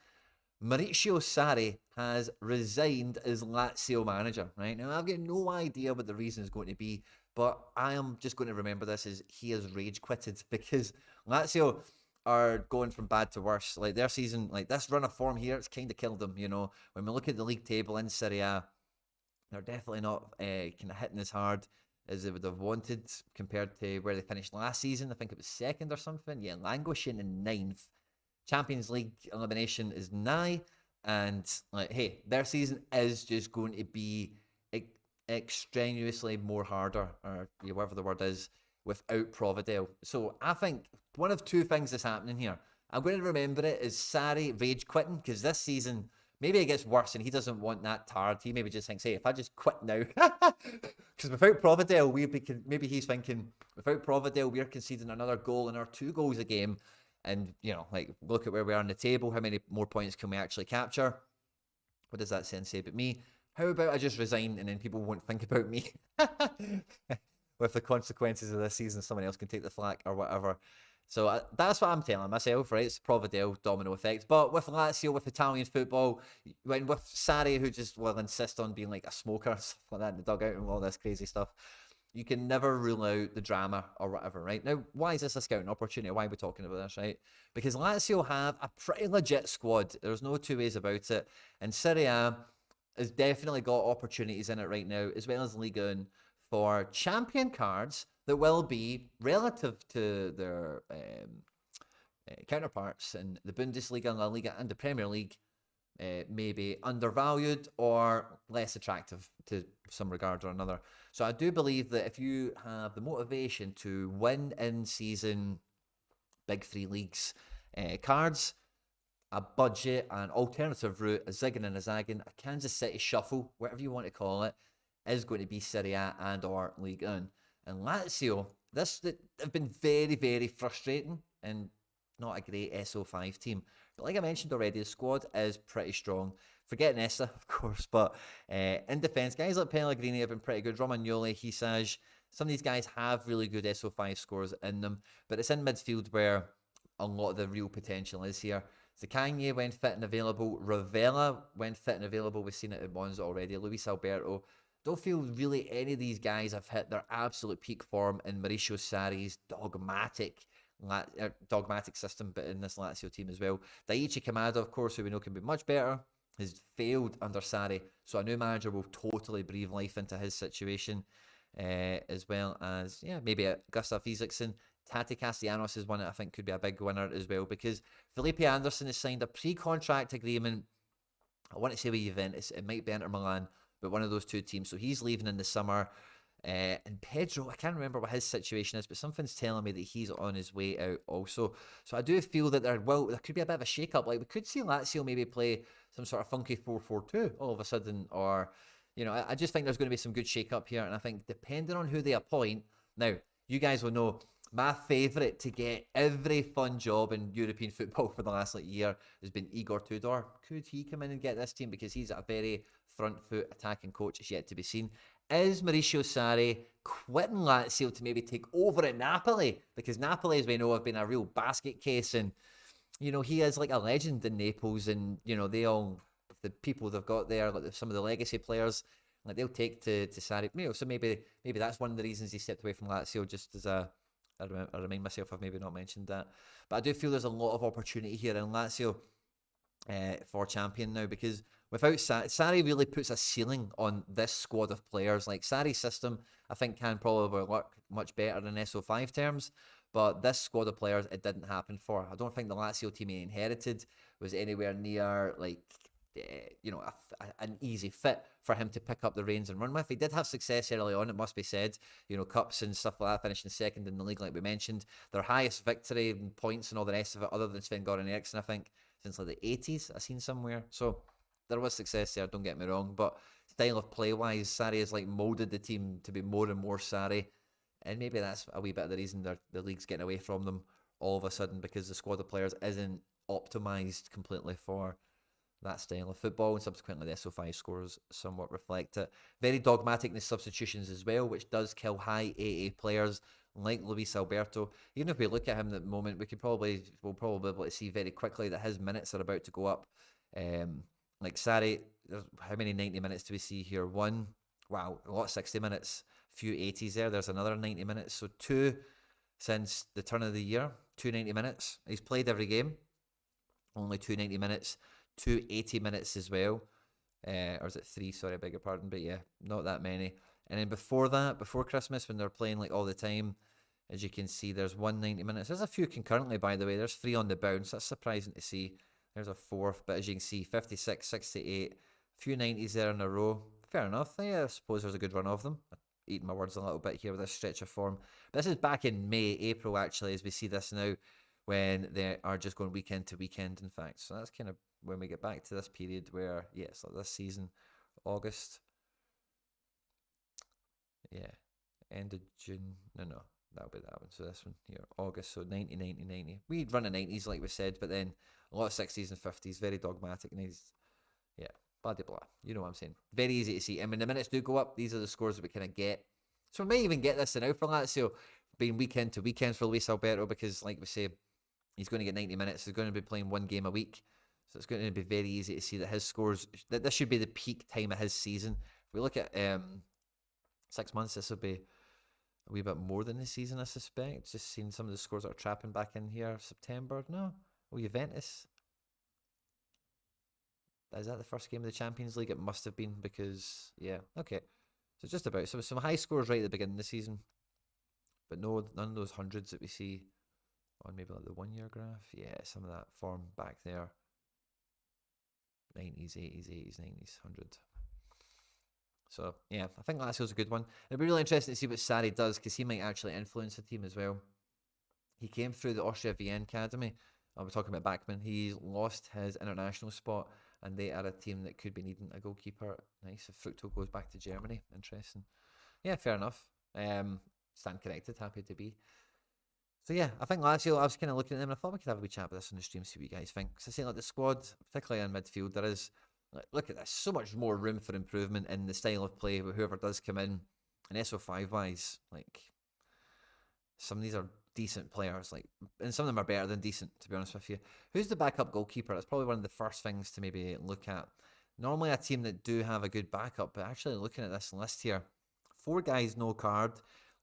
Maurizio Sarri has resigned as Lazio manager, right? Now, I've got no idea what the reason is going to be, but I am just going to remember this as he has rage quitted because Lazio are going from bad to worse. Like their season, like this run of form here, it's kind of killed them, you know. When we look at the league table in Serie A, they're definitely not kind of hitting as hard as they would have wanted compared to where they finished last season. I think it was second or something. Yeah, languishing in ninth. Champions League elimination is nigh, and like, hey, their season is just going to be extraneously more harder, or whatever the word is, without Providel. So I think one of two things is happening here. I'm going to remember it as Sarri rage quitting because this season maybe it gets worse and he doesn't want that tired. He maybe just thinks, hey, if I just quit now, because without Providel, maybe he's thinking without Providel, we're conceding another goal and our 2 goals a game. And, you know, like, look at where we are on the table. How many more points can we actually capture? What does that say about me? How about I just resign and then people won't think about me? With the consequences of this season, someone else can take the flak or whatever. So that's what I'm telling myself, right? It's Providel domino effect. But with Lazio, with Italian football, when with Sarri, who just will insist on being like a smoker, stuff like that in the dugout and all this crazy stuff, you can never rule out the drama or whatever, right? Now, why is this a scouting opportunity? Why are we talking about this, right? Because Lazio have a pretty legit squad. There's no two ways about it. And Serie A has definitely got opportunities in it right now, as well as Liga 1, for champion cards that will be relative to their counterparts in the Bundesliga, La Liga, and the Premier League, maybe undervalued or less attractive to some regard or another. So I do believe that if you have the motivation to win in season big 3 leagues cards, a budget, an alternative route, a zigging and a zagging, a Kansas City shuffle, whatever you want to call it, is going to be Serie A and or Ligue 1. And Lazio, have been very, very frustrating and not a great SO5 team. But like I mentioned already, the squad is pretty strong. Forget Nesta, of course, but in defence, guys like Pellegrini have been pretty good. Romagnoli, Hisage, some of these guys have really good SO5 scores in them, but it's in midfield where a lot of the real potential is here. Zaccagni went fit and available. Ravella went fit and available. We've seen it at Monza already. Luis Alberto. Don't feel really any of these guys have hit their absolute peak form in Mauricio Sarri's dogmatic system, but in this Lazio team as well. Daichi Kamada, of course, who we know can be much better, has failed under Sarri, so a new manager will totally breathe life into his situation, as well as, maybe Gustav Isaksen. Tati Castellanos is one that I think could be a big winner as well, because Felipe Anderson has signed a pre-contract agreement, I want to say with Juventus, it might be Inter Milan, but one of those 2 teams, so he's leaving in the summer. And Pedro, I can't remember what his situation is, but something's telling me that he's on his way out also. So I do feel that there could be a bit of a shake-up. Like, we could see Lazio maybe play some sort of funky 4-4-2 all of a sudden, or, I just think there's going to be some good shake-up here, and I think depending on who they appoint, now, you guys will know, my favourite to get every fun job in European football for the last year has been Igor Tudor. Could he come in and get this team? Because he's a very front foot attacking coach. It's yet to be seen. Is Mauricio Sarri quitting Lazio to maybe take over at Napoli? Because Napoli, as we know, have been a real basket case, and he is like a legend in Naples, and they all, the people they've got there, like some of the legacy players, like they'll take to Sarri. So maybe that's one of the reasons he stepped away from Lazio. Just as I remind myself I've maybe not mentioned that, but I do feel there's a lot of opportunity here in Lazio for champion now, because without Sarri really puts a ceiling on this squad of players. Like, Sarri's system, I think, can probably work much better in SO5 terms, but this squad of players, it didn't happen for. I don't think the Lazio team he inherited was anywhere near, like, an easy fit for him to pick up the reins and run with. He did have success early on, it must be said. Cups and stuff like that, finishing second in the league, like we mentioned. Their highest victory and points and all the rest of it, other than Sven-Goran Eriksson, I think, since like the 80s, I've seen somewhere. So there was success there, don't get me wrong. But style of play-wise, Sarri has like moulded the team to be more and more Sarri. And maybe that's a wee bit of the reason the league's getting away from them all of a sudden, because the squad of players isn't optimised completely for that style of football, and subsequently the SO5 scores somewhat reflect it. Very dogmatic in the substitutions as well, which does kill high AA players like Luis Alberto. Even if we look at him at the moment, we'll probably be able to see very quickly that his minutes are about to go up Like Sarri, how many 90 minutes do we see here? One. Wow, a lot of 60 minutes. A few 80s there. There's another 90 minutes. So two since the turn of the year. 2 90 minutes. He's played every game. Only 2 90 minutes. 2 80 minutes as well. Or is it three? Sorry, I beg your pardon. But yeah, not that many. And then before that, before Christmas, when they're playing like all the time, as you can see, there's 190 minutes. There's a few concurrently, by the way. There's 3 on the bounce. That's surprising to see. There's a 4th, but as you can see, 56, 68, a few 90s there in a row. Fair enough. Yeah, I suppose there's a good run of them. Eating my words a little bit here with this stretch of form. But this is back in May, April, actually, as we see this now, when they are just going weekend to weekend, in fact. So that's kind of when we get back to this period where, yes, like this season, August. Yeah, end of June. No, that'll be that one. So this one here, August. So 90, 90, 90. We'd run in 90s, like we said, but then a lot of 60s and 50s, very dogmatic. And yeah, blah, blah, blah. You know what I'm saying. Very easy to see. And when the minutes do go up, these are the scores that we kind of get. So we may even get this now for Lazio, being weekend to weekend for Luis Alberto, because, like we say, he's going to get 90 minutes. He's going to be playing 1 game a week. So it's going to be very easy to see that his scores, that this should be the peak time of his season. If we look at 6 months, this will be a wee bit more than the season, I suspect. Just seeing some of the scores that are trapping back in here. September, no. Oh, Juventus. Is that the first game of the Champions League? It must have been because, yeah, okay. So just about. So some high scores right at the beginning of the season. But no, none of those hundreds that we see on maybe like the 1 year graph. Yeah, some of that form back there. 90s, 80s, 80s, 90s, 100. So, yeah, I think Lazio's a good one. It'll be really interesting to see what Sarri does, because he might actually influence the team as well. He came through the Austria Vienna Academy. I was talking about Backman. He lost his international spot, and they are a team that could be needing a goalkeeper. Nice. If Fructo goes back to Germany. Interesting. Yeah, fair enough. Stand connected. Happy to be. So yeah, I think Lazio, I was kind of looking at them and I thought we could have a wee chat about this on the stream, see what you guys think. Because I say, like, the squad, particularly in midfield, there is, like, look at this, so much more room for improvement in the style of play with whoever does come in. And SO5 wise, like, some of these are decent players, like, and some of them are better than decent, to be honest with you. Who's the backup goalkeeper? That's probably one of the first things to maybe look at. Normally a team that do have a good backup, but actually looking at this list here, 4 guys no card,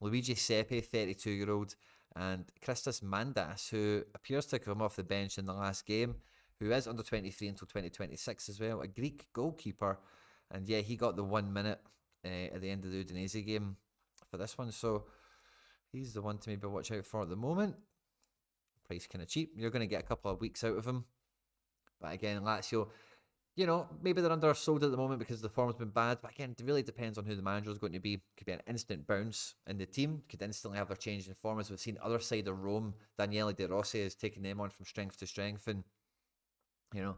Luigi Seppi, 32-year-old, and Christos Mandas, who appears to come off the bench in the last game, who is under 23 until 2026 as well, a Greek goalkeeper. And yeah, he got the 1 minute at the end of the Udinese game for this one. So he's the one to maybe watch out for at the moment. Price kind of cheap. You're going to get a couple of weeks out of him. But again, Lazio, you know, maybe they're undersold at the moment because the form's been bad. But again, it really depends on who the manager is going to be. Could be an instant bounce in the team. Could instantly have their change in form. As we've seen other side of Rome, Daniele De Rossi is taking them on from strength to strength. And, you know,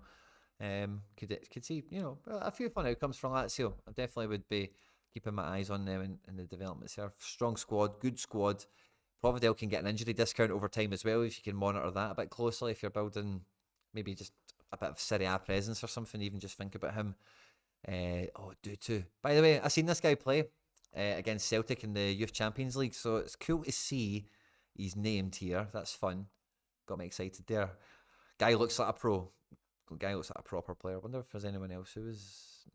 could see, you know, a few fun outcomes from Lazio. I definitely would be keeping my eyes on them in the development there. Strong squad, good squad. Providel can get an injury discount over time as well if you can monitor that a bit closely. If you're building maybe just a bit of Serie A presence or something, even just think about him. Do too. By the way, I seen this guy play against Celtic in the Youth Champions League, so it's cool to see he's named here. That's fun. Got me excited there. Guy looks like a pro. Guy looks like a proper player. I wonder if there's anyone else who was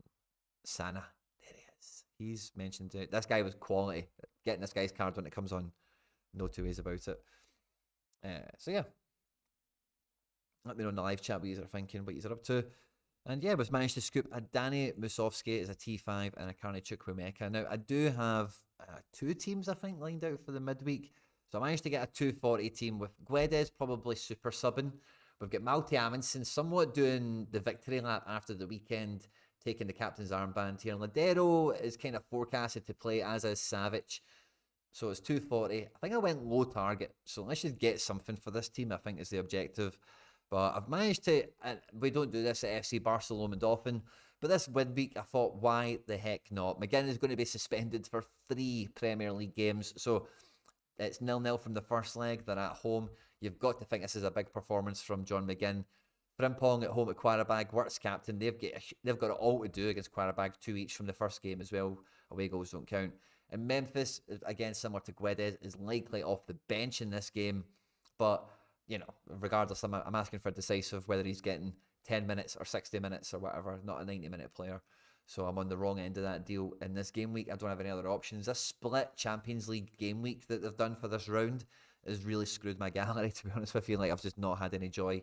Sana. There he is. He's mentioned it. This guy was quality. Getting this guy's card when it comes on. No two ways about it. So yeah. Let me know in the live chat what you are thinking, what you are up to. And yeah, we've managed to scoop a Danny Musovski as a T5 and a Karni Chukwuemeka. Now, I do have 2 teams, I think, lined out for the midweek. So I managed to get a 240 team with Guedes probably super subbing. We've got Malte Amundsen somewhat doing the victory lap after the weekend, taking the captain's armband here. Ladero is kind of forecasted to play, as is Savic. So it's 240. I think I went low target. So let's just get something for this team, I think, is the objective. But I've managed to, and we don't do this at FC Barcelona often, but this midweek I thought, why the heck not? McGinn is going to be suspended for 3 Premier League games, so it's 0-0 from the first leg. They're at home. You've got to think this is a big performance from John McGinn. Frimpong at home at Qarabag, Wirtz captain. They've got it all to do against Qarabag, 2 each from the first game as well. Away goals don't count. And Memphis, again, similar to Guedes, is likely off the bench in this game, but you know, regardless, I'm asking for decisive, whether he's getting 10 minutes or 60 minutes or whatever, not a 90-minute player. So I'm on the wrong end of that deal in this game week. I don't have any other options. This split Champions League game week that they've done for this round has really screwed my gallery, to be honest with you. Like, I've just not had any joy.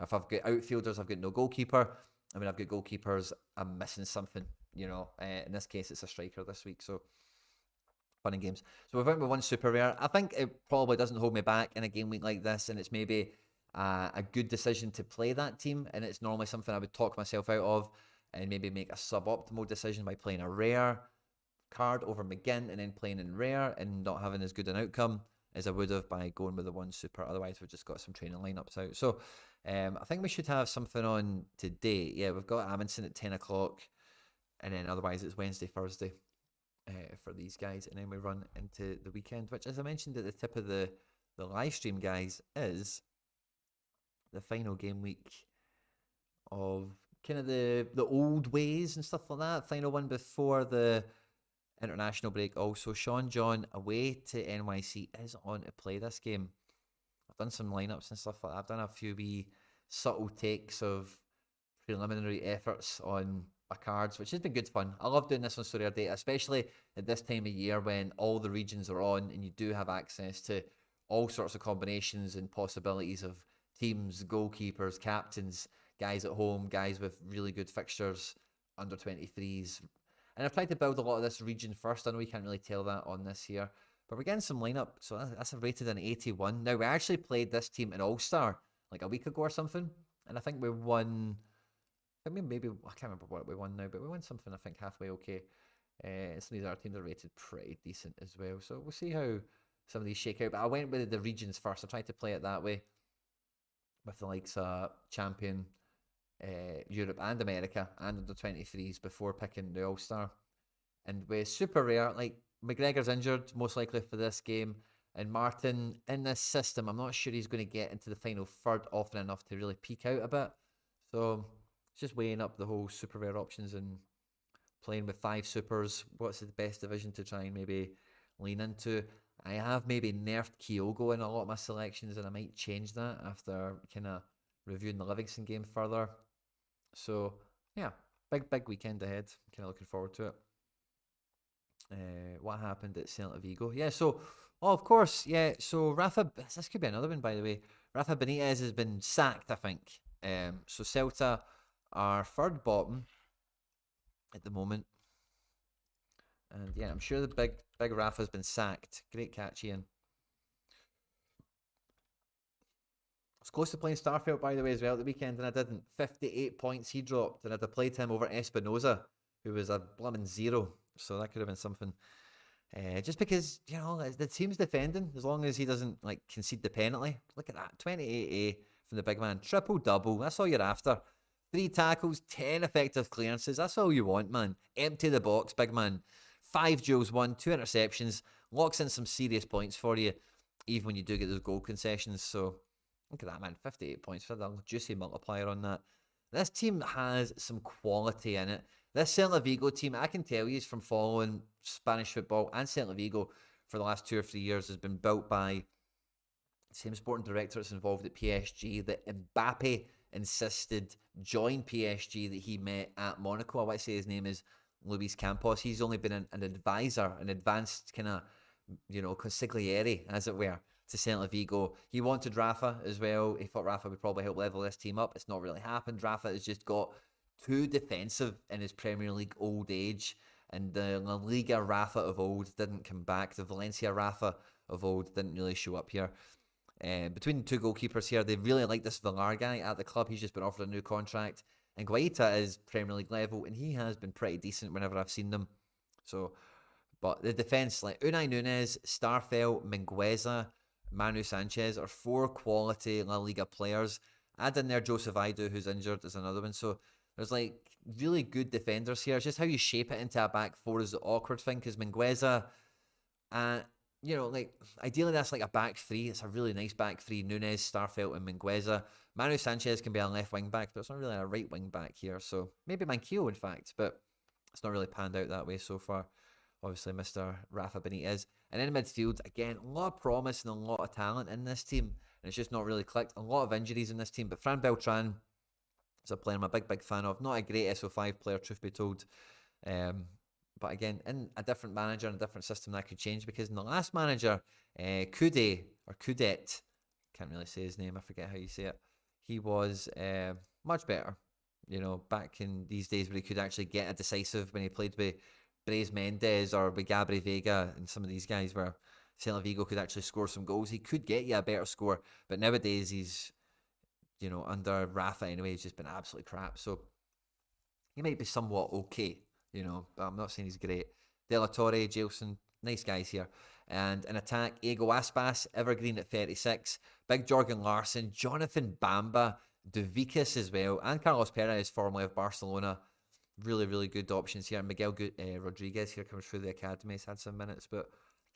If I've got outfielders, I've got no goalkeeper. I mean, I've got goalkeepers, I'm missing something, you know. In this case, it's a striker this week, so fun and games. So we went with one super rare. I think it probably doesn't hold me back in a game week like this, and it's maybe a good decision to play that team, and it's normally something I would talk myself out of and maybe make a suboptimal decision by playing a rare card over McGinn and then playing in rare and not having as good an outcome as I would have by going with the one super. Otherwise, we've just got some training lineups out. So I think we should have something on today. Yeah, we've got Amundsen at 10 o'clock, and then otherwise it's Wednesday, Thursday for these guys, and then we run into the weekend, which, as I mentioned at the tip of the live stream, guys, is the final game week of kind of the old ways and stuff like that. Final one before the international break. Also, Sean John away to NYC is on to play this game. I've done some lineups and stuff like that. I've done a few wee subtle takes of preliminary efforts on my cards, which has been good fun. I love doing this on Sorare Data, especially at this time of year when all the regions are on and you do have access to all sorts of combinations and possibilities of teams, goalkeepers, captains, guys at home, guys with really good fixtures, under 23s. And I've tried to build a lot of this region first. I know you can't really tell that on this here, but we're getting some lineup. So that's rated an 81. Now, we actually played this team in All-Star like a week ago or something, and I think we won. I mean, maybe, I can't remember what we won now, but we won something, I think, halfway okay. Some of these other teams are rated pretty decent as well. So we'll see how some of these shake out. But I went with the regions first. I tried to play it that way with the likes of Champion, Europe and America and under 23s before picking the All-Star. And with super rare, like McGregor's injured most likely for this game, and Martin in this system, I'm not sure he's going to get into the final third often enough to really peak out a bit. So it's just weighing up the whole super rare options and playing with 5 supers. What's the best division to try and maybe lean into? I have maybe nerfed Kyogo in a lot of my selections, and I might change that after kind of reviewing the Livingston game further. So yeah, big weekend ahead. Kind of looking forward to it. What happened at Celta Vigo? Yeah, so of course, yeah. So Rafa, this could be another one, by the way. Rafa Benitez has been sacked, I think. So Celta are third bottom at the moment, and yeah, I'm sure the big Rafa's been sacked. Great catch, Ian. I was close to playing Starfield, by the way, as well at the weekend, and I didn't. 58 points he dropped, and I'd have played him over Espinoza, who was a blooming 0. So that could have been something. Just because, you know, the team's defending, as long as he doesn't like concede the penalty. Look at that, 28A from the big man. Triple-double, that's all you're after. 3 tackles, 10 effective clearances. That's all you want, man. Empty the box, big man. 5 duels won, 2 interceptions. Locks in some serious points for you, even when you do get those goal concessions. So look at that, man. 58 points for the juicy multiplier on that. This team has some quality in it. This Celta Vigo team, I can tell you, is from following Spanish football, and Celta Vigo for the last 2 or 3 years has been built by the same sporting director that's involved at PSG, that Mbappe insisted join PSG, that he met at Monaco. I want to say his name is Luis Campos. He's only been an advisor, an advanced kind of, you know, consigliere, as it were, to Celta Vigo. He wanted Rafa as well. He thought Rafa would probably help level this team up. It's not really happened. Rafa has just got too defensive in his Premier League old age, and the La Liga Rafa of old didn't come back. The Valencia Rafa of old didn't really show up here. Between the 2 goalkeepers here, they really like this Villar guy at the club. He's just been offered a new contract, and Guaita is Premier League level, and he has been pretty decent whenever I've seen them. So, but the defence, like Unai Nunes, Starfelt, Mingueza, Manu Sanchez, are 4 quality La Liga players. Add in there Joseph Aidu, who's injured, is another one. So there's like really good defenders here. It's just how you shape it into a back 4 is the awkward thing, because Mingueza, you know, like ideally that's like a back 3. It's a really nice back 3. Nunes, Starfelt, and Mingueza. Manu Sanchez can be a left wing back, but it's not really a right wing back here. So maybe Manquillo, in fact, but it's not really panned out that way so far. Obviously, Mr. Rafa Benitez. And in midfield, again, a lot of promise and a lot of talent in this team, and it's just not really clicked. A lot of injuries in this team, but Fran Beltran It's a player I'm a big fan of. Not a great SO5 player, truth be told. But again, in a different manager and a different system, that could change, because in the last manager, Kudet, can't really say his name, I forget how you say it. He was much better, you know, back in these days where he could actually get a decisive when he played with Brais Mendes or with Gabri Vega and some of these guys where Celta Vigo could actually score some goals. He could get you a better score, but nowadays he's, you know, under Rafa anyway, he's just been absolutely crap. So he might be somewhat okay, you know, but I'm not saying he's great. De La Torre, Jailson, nice guys here. And in attack, Ego Aspas, Evergreen at 36, Big Jorgen Larson, Jonathan Bamba, Duvicus as well, and Carlos Perez, formerly of Barcelona. Really good options here. Miguel Rodriguez here comes through the academy, he's had some minutes, but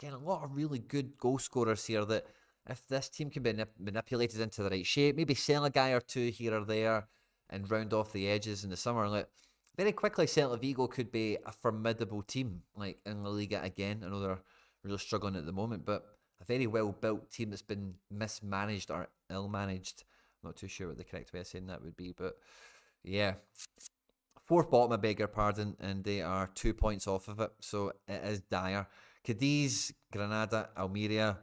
again, a lot of really good goal scorers here that if this team can be manipulated into the right shape, maybe sell a guy or two here or there and round off the edges in the summer, like, very quickly Celta Vigo could be a formidable team, like in La Liga again. I know they're really struggling at the moment, but a very well-built team that's been mismanaged or ill-managed. I'm not too sure what the correct way of saying that would be, but yeah. Fourth bottom, I beg your pardon, and they are 2 points off of it, so it is dire. Cadiz, Granada, Almeria.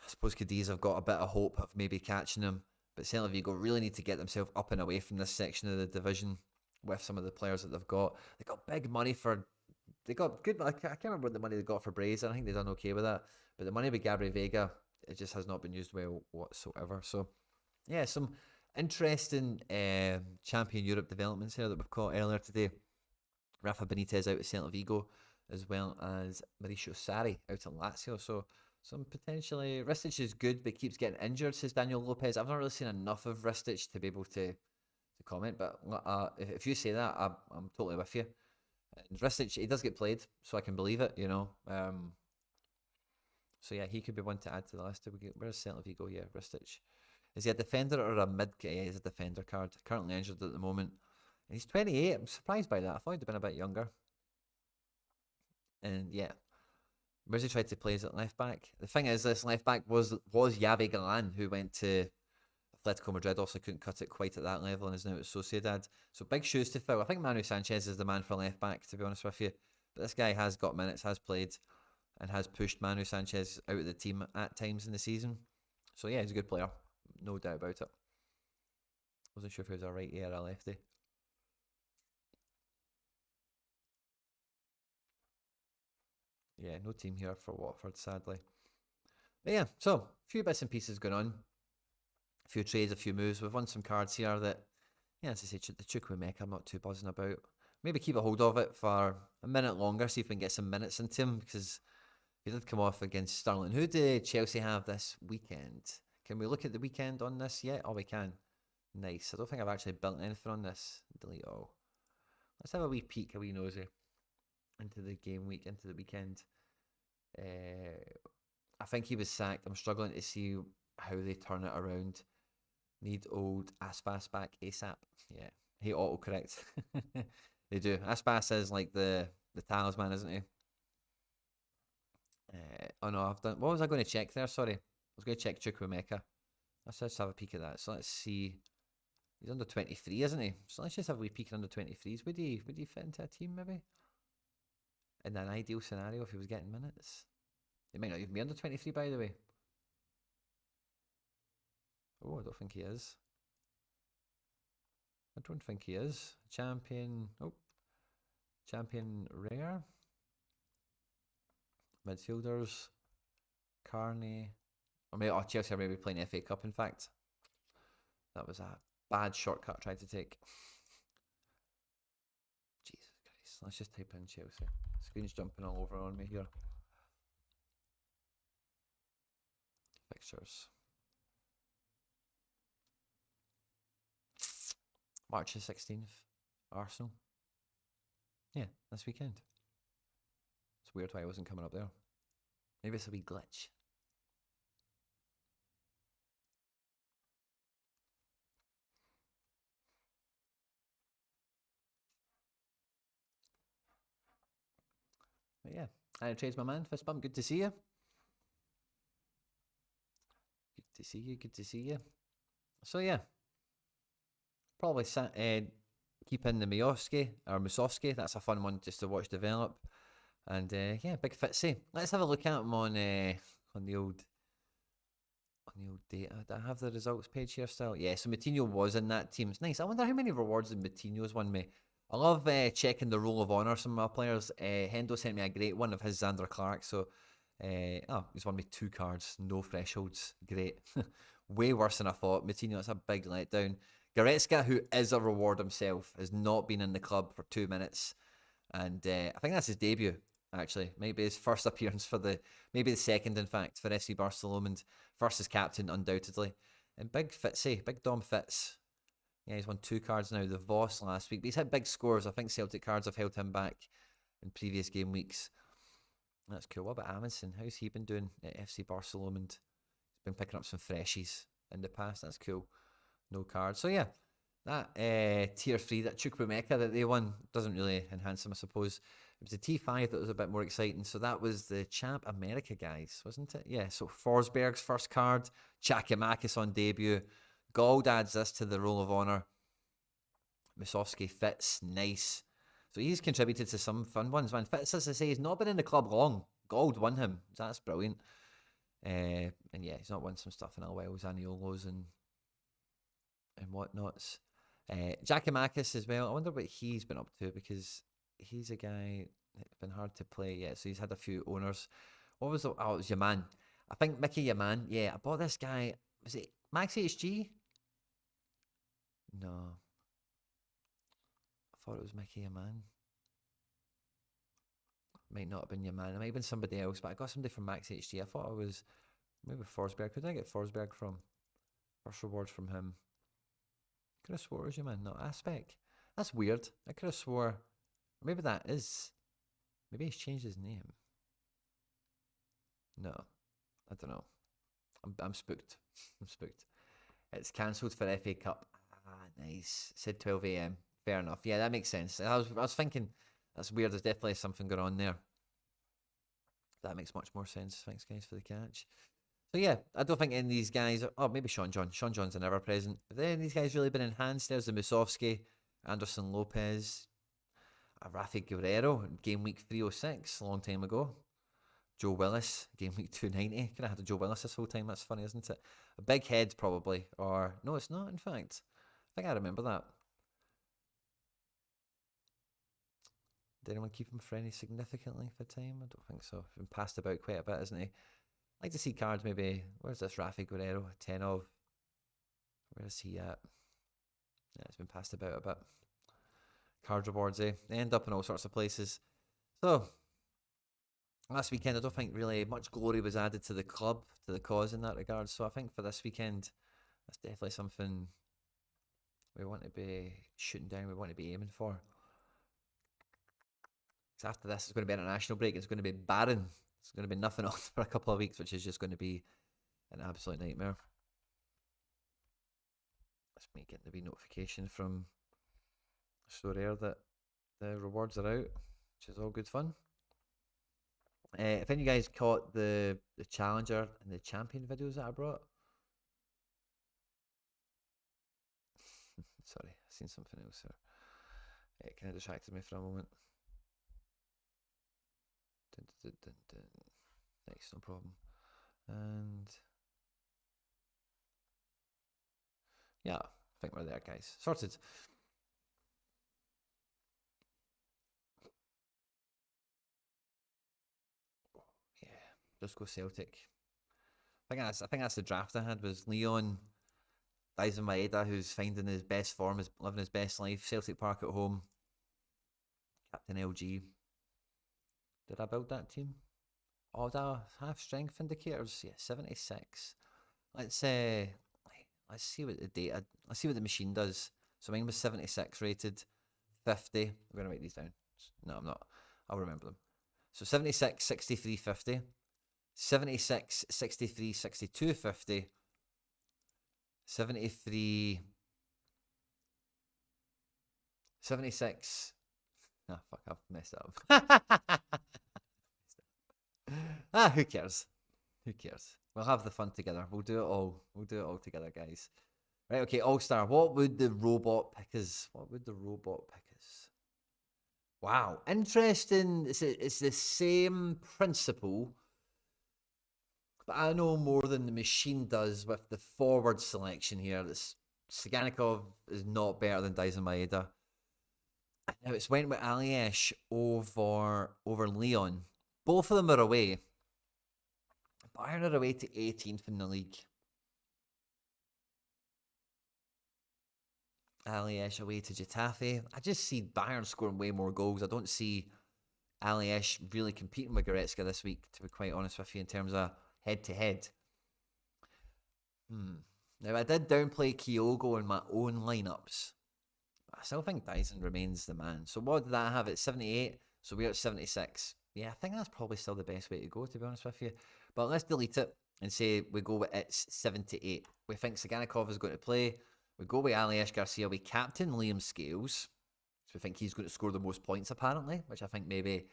I suppose Cadiz have got a bit of hope of maybe catching them, but Celta Vigo really need to get themselves up and away from this section of the division with some of the players that they've got. They got big money for... They got good... I can't remember what the money they got for Brais, and I think they've done okay with that. But the money with Gabri Vega, it just has not been used well whatsoever. So, yeah, some interesting Champion Europe developments here that we've caught earlier today. Rafa Benitez out at Celta Vigo, as well as Mauricio Sarri out at Lazio. So some potentially... Ristic is good, but keeps getting injured, says Daniel Lopez. I've not really seen enough of Ristic to be able to comment, but if you say that, I'm totally with you. And Ristic, he does get played, so I can believe it, you know. So yeah, he could be one to add to the list. Where's Celta Vigo? Yeah, Ristic. Is he a defender or a mid? Yeah, he's a defender card. Currently injured at the moment. And he's 28. I'm surprised by that. I thought he'd have been a bit younger. And yeah, where's he tried to play? Is it left back? The thing is, this left back was Javi Galan, who went to Atletico Madrid. Also couldn't cut it quite at that level and is now at Sociedad. So big shoes to fill. I think Manu Sanchez is the man for left back, to be honest with you. But this guy has got minutes, has played, and has pushed Manu Sanchez out of the team at times in the season. So yeah, he's a good player. No doubt about it. Wasn't sure if he was a righty or a lefty. Yeah, no team here for Watford, sadly. But yeah, so a few bits and pieces going on. A few trades, a few moves. We've won some cards here that, yeah, as I say, the Chukwuemeka I'm not too buzzing about. Maybe keep a hold of it for a minute longer, see if we can get some minutes into him, because he did come off against Sterling. Who do Chelsea have this weekend? Can we look at the weekend on this yet? Oh, we can. Nice. I don't think I've actually built anything on this. Delete all. Let's have a wee peek, a wee nosy into the game week, into the weekend. I think he was sacked. I'm struggling to see how they turn it around. Need old Aspas back ASAP. Yeah, he autocorrect. They do. Aspas is like the talisman, isn't he? Oh no, I've done... What was I going to check there? Sorry. I was going to check Chukwuemeka. Let's just have a peek at that. So let's see. He's under 23, isn't he? So let's just have a wee peek at under 23s. Would he fit into a team maybe? In an ideal scenario, if he was getting minutes. He might not even be under 23, by the way. Oh, I don't think he is. I don't think he is. Champion. Oh. Champion rare. Midfielders. Carney. Or maybe, Chelsea are maybe playing FA Cup, in fact. That was a bad shortcut I tried to take. Jesus Christ. Let's just type in Chelsea. Screen's jumping all over on me here. Fixtures. March the 16th. Arsenal. Yeah, this weekend. It's weird why I wasn't coming up there. Maybe it's a wee glitch. But yeah, I trades my man. Fist bump. Good to see you. Good to see you. Good to see you. So yeah, probably keep in the Musovski. That's a fun one just to watch develop. And yeah, big Fitzy. Let's have a look at him on the old data. Do I have the results page here still? Yeah, so Moutinho was in that team. It's nice. I wonder how many rewards in Moutinho's won me. I love checking the roll of honour. Some of my players. Hendo sent me a great one of his Xander Clark. So, he's won me 2 cards, no thresholds. Great. Way worse than I thought. Moutinho, that's a big letdown. Goretzka, who is a reward himself, has not been in the club for 2 minutes. And I think that's his debut, actually. Maybe his first appearance maybe the second, in fact, for FC Barcelona. And first as captain, undoubtedly. And big Fitzy, big Dom Fitz. Yeah, he's won 2 cards now. The Voss last week. But he's had big scores. I think Celtic cards have held him back in previous game weeks. That's cool. What about Amundsen? How's he been doing at FC Barcelona? He's been picking up some freshies in the past. That's cool. No cards. So yeah, that tier 3, that Chukwuemeka that they won doesn't really enhance them, I suppose. It was the T5 that was a bit more exciting. So that was the Champ America guys, wasn't it? Yeah, so Forsberg's first card, Chakimakis on debut. Gold adds this to the roll of honour. Musovski Fitz, nice. So he's contributed to some fun ones, man. Fitz, as I say, he's not been in the club long. Gold won him. So that's brilliant. And yeah, he's not won some stuff in Alwells, Aniolos, and whatnots. Giacomakis as well. I wonder what he's been up to, because he's a guy that's been hard to play. Yeah, so he's had a few owners. What was it was Yaman. I think Mickey Yaman. Yeah, I bought this guy. Was it Max HG? No. I thought it was Mickey Yaman. Might not have been Yaman. It might have been somebody else, but I got somebody from Max HG. I thought it was maybe Forsberg. Who did I get Forsberg from? First rewards from him. Could have swore it was Yaman, not Aspect. That's weird. I could have swore. Maybe that is. Maybe he's changed his name. No. I don't know. I'm spooked. I'm spooked. It's cancelled for FA Cup. Ah, nice. It said 12 a.m. Fair enough. Yeah, that makes sense. I was thinking, that's weird. There's definitely something going on there. That makes much more sense. Thanks, guys, for the catch. So yeah, I don't think any of these guys. Oh, maybe Sean John. Sean John's an ever present. Have any of these guys really been enhanced? There's the Musovski, Anderson Lopez, Rafi Guerrero in game week 306, a long time ago. Joe Willis, game week 290. Could have had a Joe Willis this whole time. That's funny, isn't it? A big head, probably. Or, no, it's not, in fact. I think I remember that. Did anyone keep him for any significantly for time? I don't think so. He's been passed about quite a bit, isn't he? I'd like to see cards maybe. Where's this Rafi Guerrero? 10 of. Where is he at? Yeah, it's been passed about a bit. Card rewards, eh? They end up in all sorts of places. So, last weekend, I don't think really much glory was added to the club, to the cause in that regard. So I think for this weekend, that's definitely something we want to be shooting down, we want to be aiming for. Because after this, it's going to be an international break. It's going to be barren. It's going to be nothing on for a couple of weeks, which is just going to be an absolute nightmare. Let's make it the wee notification from Sorare that the rewards are out, which is all good fun. If any of you guys caught the Challenger and the Champion videos that I brought. Sorry, I've seen something else here. It kind of distracted me for a moment. Nice, no problem. And yeah, I think we're there, guys. Sorted. Yeah, just go Celtic. I think that's the draft I had, was Leon Dyson Maeda, who's finding his best form, is living his best life. Celtic Park at home. Captain LG. Did I build that team? Oh, that half strength indicators. Yeah, 76. Let's see what the data. Let's see what the machine does. So mine was 76 rated. 50. I'm gonna write these down. No, I'm not. I'll remember them. So 76, 63, 50. 76, 63, 62, 50. 73. 76. Ah, fuck, I've messed up. Who cares? Who cares? We'll have the fun together. We'll do it all. We'll do it all together, guys. Right, okay, All-Star. What would the robot pick us? What would the robot pick us? Wow, interesting. It's the same principle, but I know more than the machine does with the forward selection here. This Saganikov is not better than Dyson Maeda. Now it's went with Aliesh over Leon. Both of them are away. Bayern are away to 18th in the league. Aliesh away to Getafe. I just see Bayern scoring way more goals. I don't see Aliesh really competing with Goretzka this week, to be quite honest with you, in terms of head-to-head. Now, I did downplay Kyogo in my own lineups. I still think Dyson remains the man. So what did I have at 78? So we're at 76. Yeah, I think that's probably still the best way to go, to be honest with you. But let's delete it and say we go with it's 78. We think Saganikov is going to play. We go with Aliesh Garcia. We captain Liam Scales. So we think he's going to score the most points, apparently, which I think maybe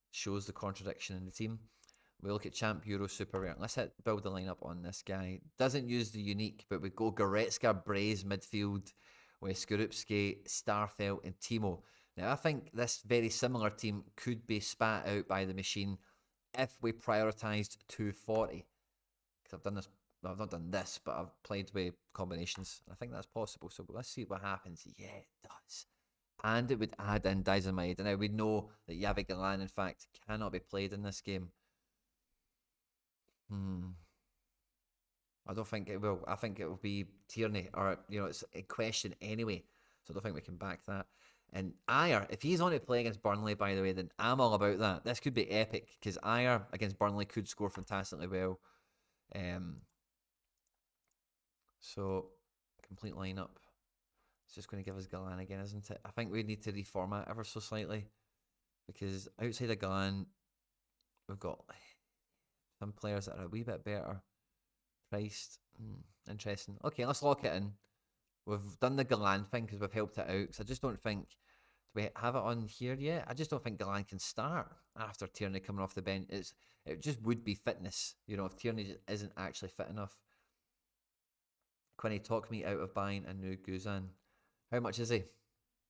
shows the contradiction in the team. We look at Champ, Euro, Super Rare. Let's build the lineup on this guy. Doesn't use the unique, but we go Goretzka, Braze, midfield, with Skorupski, Starfelt, and Timo. Now, I think this very similar team could be spat out by the machine if we prioritised 240. Because I've done this, well, I've not done this, but I've played with combinations. I think that's possible. So let's see what happens. Yeah, it does. And it would add in Dyson Maeda. Now, we know that Yavi Galan, in fact, cannot be played in this game. I don't think it will. I think it will be Tierney, or, you know, it's a question anyway. So I don't think we can back that. And Ayer, if he's on to play against Burnley, by the way, then I'm all about that. This could be epic, because Ayer against Burnley could score fantastically well. So, complete lineup. It's just going to give us Galan again, isn't it? I think we need to reformat ever so slightly, because outside of Galan, we've got some players that are a wee bit better priced. Interesting. Okay, let's lock it in. We've done the Galan thing because we've helped it out. Because I just don't think, do we have it on here yet? I just don't think Galan can start after Tierney coming off the bench. It just would be fitness, you know, if Tierney isn't actually fit enough. Quinny, talk me out of buying a new Guzan. How much is he?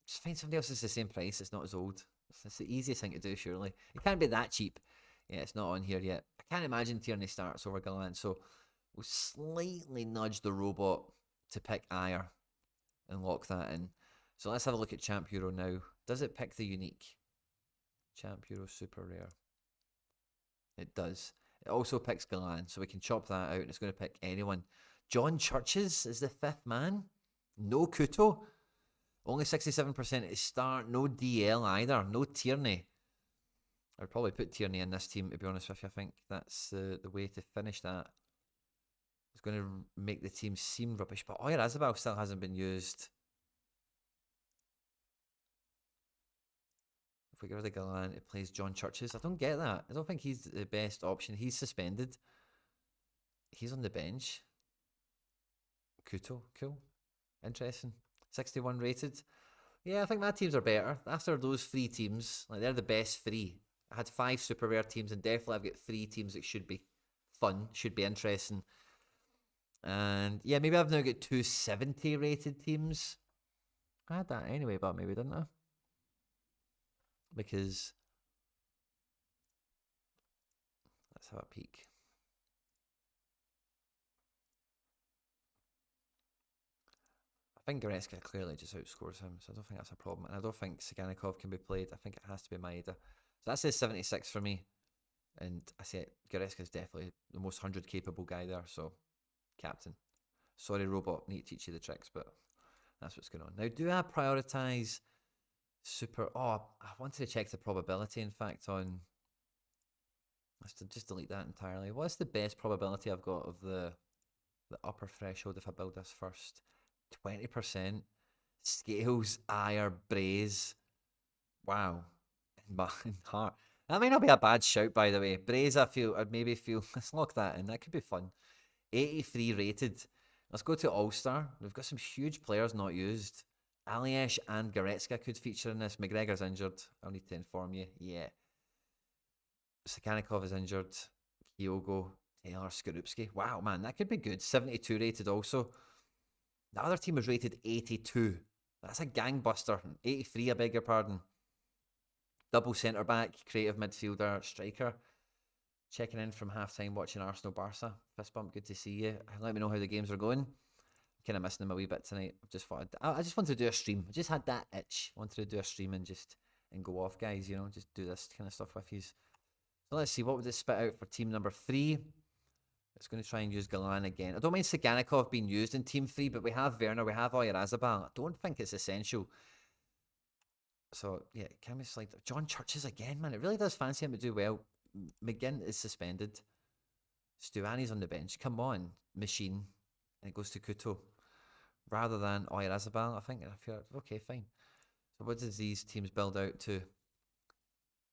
Just find somebody else that's the same price. It's not as old. It's the easiest thing to do, surely. It can't be that cheap. Yeah, it's not on here yet. I can't imagine Tierney starts over Galan. So we'll slightly nudge the robot to pick Ayer and lock that in. So let's have a look at Champ Euro now. Does it pick the unique? Champ Euro Super Rare. It does. It also picks Galan, so we can chop that out and it's going to pick anyone. John Churches is the fifth man. No Kuto. Only 67% at the start. No DL either. No Tierney. I'd probably put Tierney in this team, to be honest with you. I think that's the way to finish that. It's going to make the team seem rubbish. But Oyarzabal still hasn't been used. If we get rid of Galan, it plays John Churches. I don't get that. I don't think he's the best option. He's suspended. He's on the bench. Kuto. Cool. Interesting. 61 rated. Yeah, I think my teams are better. After those three teams, like, they're the best three. I had 5 super rare teams, and definitely I've got 3 teams that should be fun, should be interesting. And yeah, maybe I've now got 2 70 rated teams. I had that anyway, but maybe didn't I? Because let's have a peek. I think Goretzka clearly just outscores him, so I don't think that's a problem. And I don't think Saganikov can be played. I think it has to be Maeda. So that says 76 for me. And I say Goretzka is definitely the most 100 capable guy there, so captain. Sorry, robot, need to teach you the tricks, but that's what's going on. Now, do I prioritise super... Oh, I wanted to check the probability, in fact, on... Let's just delete that entirely. What's the best probability I've got of the upper threshold if I build this first? 20%. Scales, Ayer, Braze. Wow. And Heart. That may not be a bad shout, by the way. Braze, I'd maybe feel... Let's lock that in. That could be fun. 83 rated. Let's go to All-Star. We've got some huge players not used. Aliesh and Goretzka could feature in this. McGregor's injured. I'll need to inform you. Yeah. Sakanikov is injured. Kyogo, Taylor, Skorupski. Wow, man, that could be good. 72 rated also. The other team was rated 82. That's a gangbuster. 83, I beg your pardon. Double centre back, creative midfielder, striker. Checking in from halftime, watching Arsenal Barca. Fist bump, good to see you. Let me know how the games are going. Kind of missing them a wee bit tonight. I just wanted to do a stream. I just had that itch. I wanted to do a stream and go off, guys. You know, just do this kind of stuff with you. So let's see, what would it spit out for team number 3? It's going to try and use Galan again. I don't mind Saganikov being used in team 3, but we have Werner, we have Oyarzabal. I don't think it's essential. So yeah, can we slide John Churches again, man? It really does fancy him to do well. McGinn is suspended. Stuani's on the bench. Come on, machine. And it goes to Kuto rather than Oyarzabal. I think. Okay, fine. So what does these teams build out to?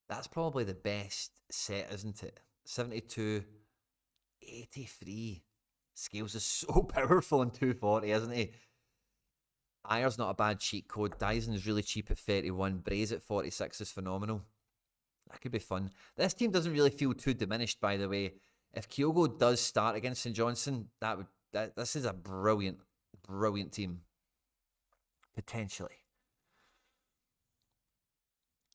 That's probably the best set, isn't it? 72, 83. Scales is so powerful in 240, isn't he? Ayer's not a bad cheat code. Dyson is really cheap at 31. Braze at 46 is phenomenal. That could be fun. This team doesn't really feel too diminished, by the way. If Kyogo does start against St Johnstone, this is a brilliant team. Potentially.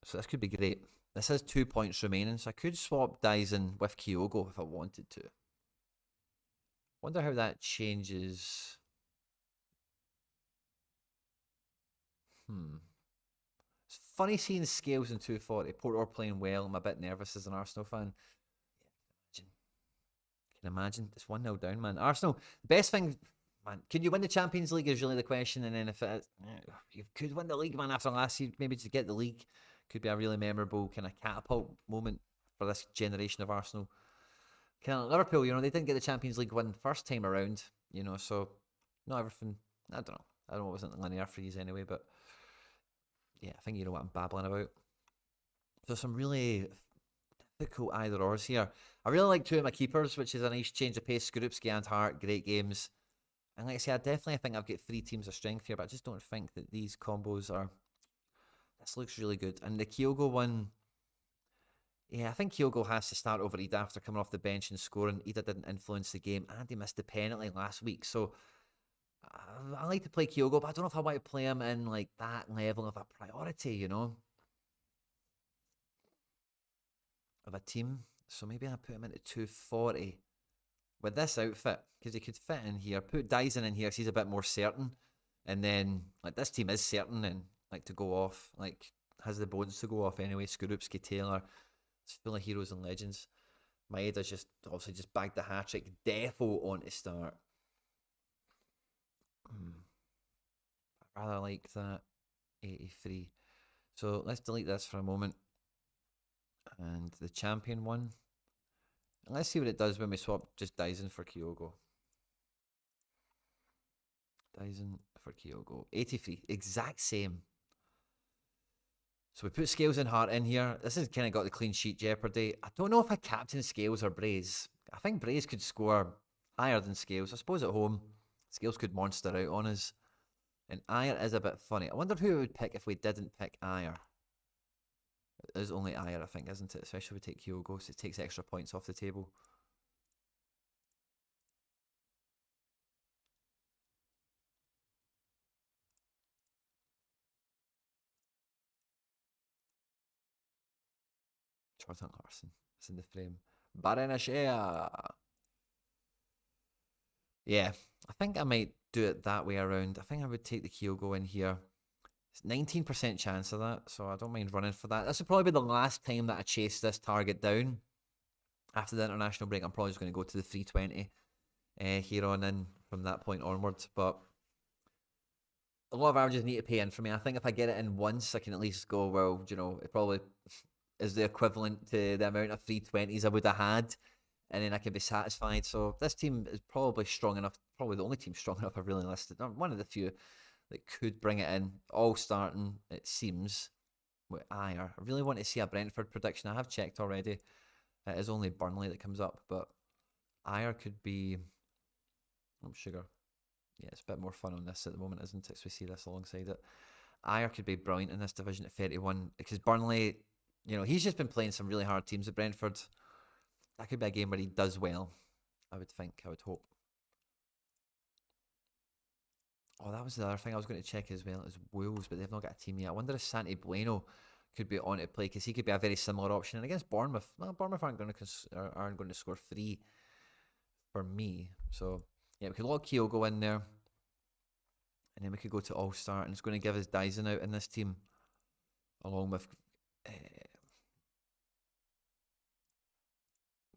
So this could be great. This has 2 points remaining, so I could swap Dyson with Kyogo if I wanted to. Wonder how that changes. It's funny seeing Scales in 240. Porter playing well. I'm a bit nervous as an Arsenal fan. Can imagine. It's 1-0 down, man. Arsenal, the best thing, man, can you win the Champions League is really the question. And then if it is, you could win the league, man, after last year, maybe to get the league could be a really memorable kind of catapult moment for this generation of Arsenal. Kind of Liverpool, you know, they didn't get the Champions League win first time around, you know, so not everything, I don't know. I don't know, it wasn't linear for these anyway, but yeah, I think you know what I'm babbling about. So some really difficult either ors here. I really like 2 of my keepers, which is a nice change of pace. Skorupski and Hart, great games. And like I say, I definitely think I've got 3 teams of strength here, but I just don't think that these combos are... This looks really good. And the Kyogo one... Yeah, I think Kyogo has to start over Ida after coming off the bench and scoring. Ida didn't influence the game, and he missed the penalty last week. So I like to play Kyogo, but I don't know if I want to play him in like that level of a priority, you know, of a team. So maybe I put him into 240 with this outfit because he could fit in here. Put Dyson in here, so he's a bit more certain. And then like this team is certain and like to go off, like has the bones to go off anyway. Skorupski, Taylor, it's full of heroes and legends. Maeda's just obviously just bagged the hat trick. Defo on to start. I rather like that 83. So let's delete this for a moment. And the champion one. And let's see what it does when we swap just Dyson for Kyogo. Dyson for Kyogo. 83. Exact same. So we put Scales and Hart in here. This has kind of got the clean sheet jeopardy. I don't know if I captain Scales or Braze. I think Braze could score higher than Scales. I suppose at home, Scales could monster out on us. And Ayer is a bit funny. I wonder who we would pick if we didn't pick Ayer. It is only Ayer, I think, isn't it? Especially if we take Kyogo, so it takes extra points off the table. Jonathan Larson is in the frame. Barenashea. Yeah, I think I might do it that way around. I think I would take the Kyogo in here. It's 19% chance of that, so I don't mind running for that. This will probably be the last time that I chase this target down. After the international break, I'm probably just going to go to the 320 here on in from that point onwards. But a lot of averages need to pay in for me. I think if I get it in once, I can at least go, well, you know, it probably is the equivalent to the amount of 320s I would have had. And then I can be satisfied. So this team is probably strong enough, probably the only team strong enough I've really listed. One of the few that could bring it in. All starting, it seems, with Ayer. I really want to see a Brentford prediction. I have checked already. It is only Burnley that comes up, but Ayer could be... Oh, sugar. Yeah, it's a bit more fun on this at the moment, isn't it? So we see this alongside it. Ayer could be brilliant in this division at 31, because Burnley, you know, he's just been playing some really hard teams at Brentford. That could be a game where he does well, I would think, I would hope. Oh, that was the other thing I was going to check as well, is Wolves, but they've not got a team yet. I wonder if Santi Bueno could be on to play, because he could be a very similar option. And against Bournemouth, well, Bournemouth aren't going to score 3 for me. So, yeah, we could lock Kyogo in there. And then we could go to All-Star, and it's going to give us Dyson out in this team, along with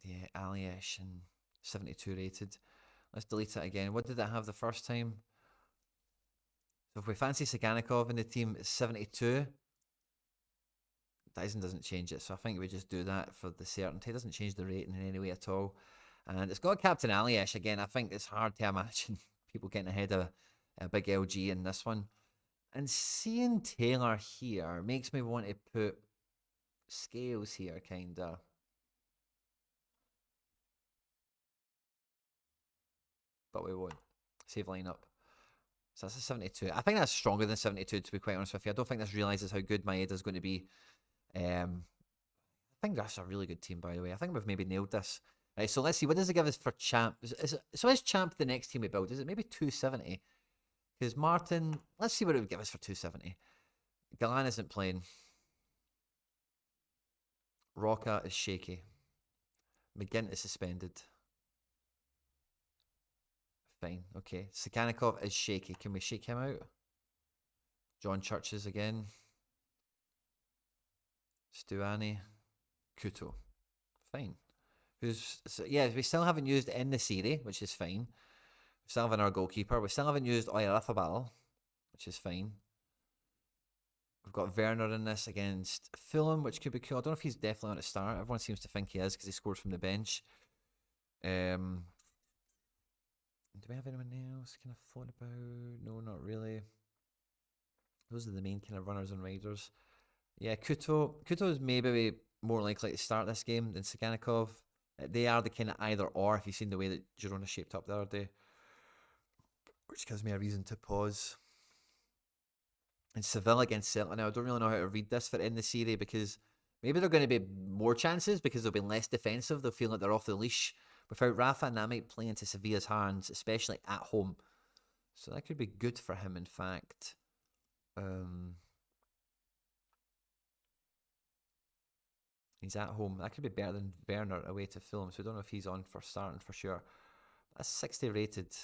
yeah, Aliesh and 72 rated. Let's delete it again. What did it have the first time? So if we fancy Saganikov in the team, it's 72. Dyson doesn't change it, so I think we just do that for the certainty. It doesn't change the rating in any way at all. And it's got Captain Aliesh again. I think it's hard to imagine people getting ahead of a big LG in this one. And seeing Taylor here makes me want to put Scales here, kinda. But we won't. Save lineup. So that's a 72. I think that's stronger than 72, to be quite honest with you. I don't think this realises how good Maeda's going to be. I think that's a really good team, by the way. I think we've maybe nailed this. Right, so let's see. What does it give us for Champ? So is Champ the next team we build? Is it maybe 270? Because Martin, let's see what it would give us for 270. Galan isn't playing. Roca is shaky. McGinn is suspended. Fine, okay. Sakanikov is shaky. Can we shake him out? John Churches again. Stuani. Kuto. Fine. Yeah, we still haven't used in the series, which is fine. We still have our goalkeeper. We still haven't used Oyarzabal, which is fine. We've got Werner in this against Fulham, which could be cool. I don't know if he's definitely on to start. Everyone seems to think he is because he scores from the bench. Do we have anyone else kind of floating about? No, not really. Those are the main kind of runners and riders. Yeah, Kuto is maybe more likely to start this game than Saganikov. They are the kind of either or, if you've seen the way that Girona shaped up the other day. Which gives me a reason to pause. And Seville against Celta. Now, I don't really know how to read this for in the series, because maybe they're going to be more chances because they'll be less defensive. They'll feel like they're off the leash. Without Rafa, and that might play into Sevilla's hands, especially at home. So that could be good for him, in fact. He's at home. That could be better than Werner away to Fulham. So we don't know if he's on for starting for sure. That's 60 rated.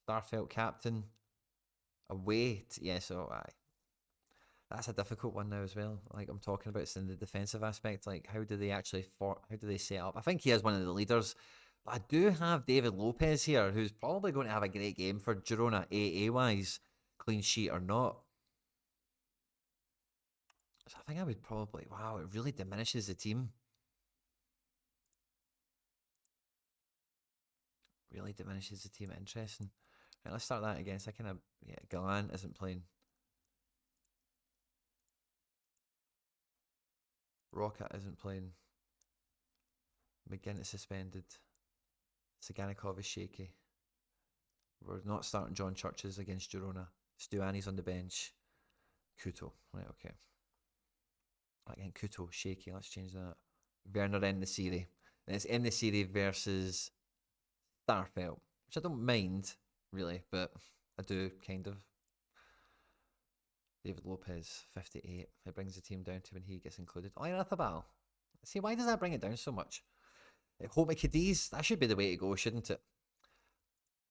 Starfelt captain. Away. Yeah, so that's a difficult one now as well. Like I'm talking about, it's in the defensive aspect. Like how do they set up? I think he is one of the leaders. But I do have David Lopez here, who's probably going to have a great game for Girona, AA wise, clean sheet or not. So I think I would probably, wow, it really diminishes the team. Really diminishes the team. Interesting. Right, let's start that again. So I kind of, yeah, Galan isn't playing. Roca isn't playing. McGinn is suspended. Saganikov is shaky. We're not starting John Churches against Girona. Stuani's on the bench. Kuto. Right, okay. Again, Kuto, shaky. Let's change that. Werner in the series. And it's in the series versus Starfelt, which I don't mind, really, but I do kind of. David Lopez, 58. It brings the team down to when he gets included. Oyarzabal. See, why does that bring it down so much? Hope Cadiz, that should be the way to go, shouldn't it?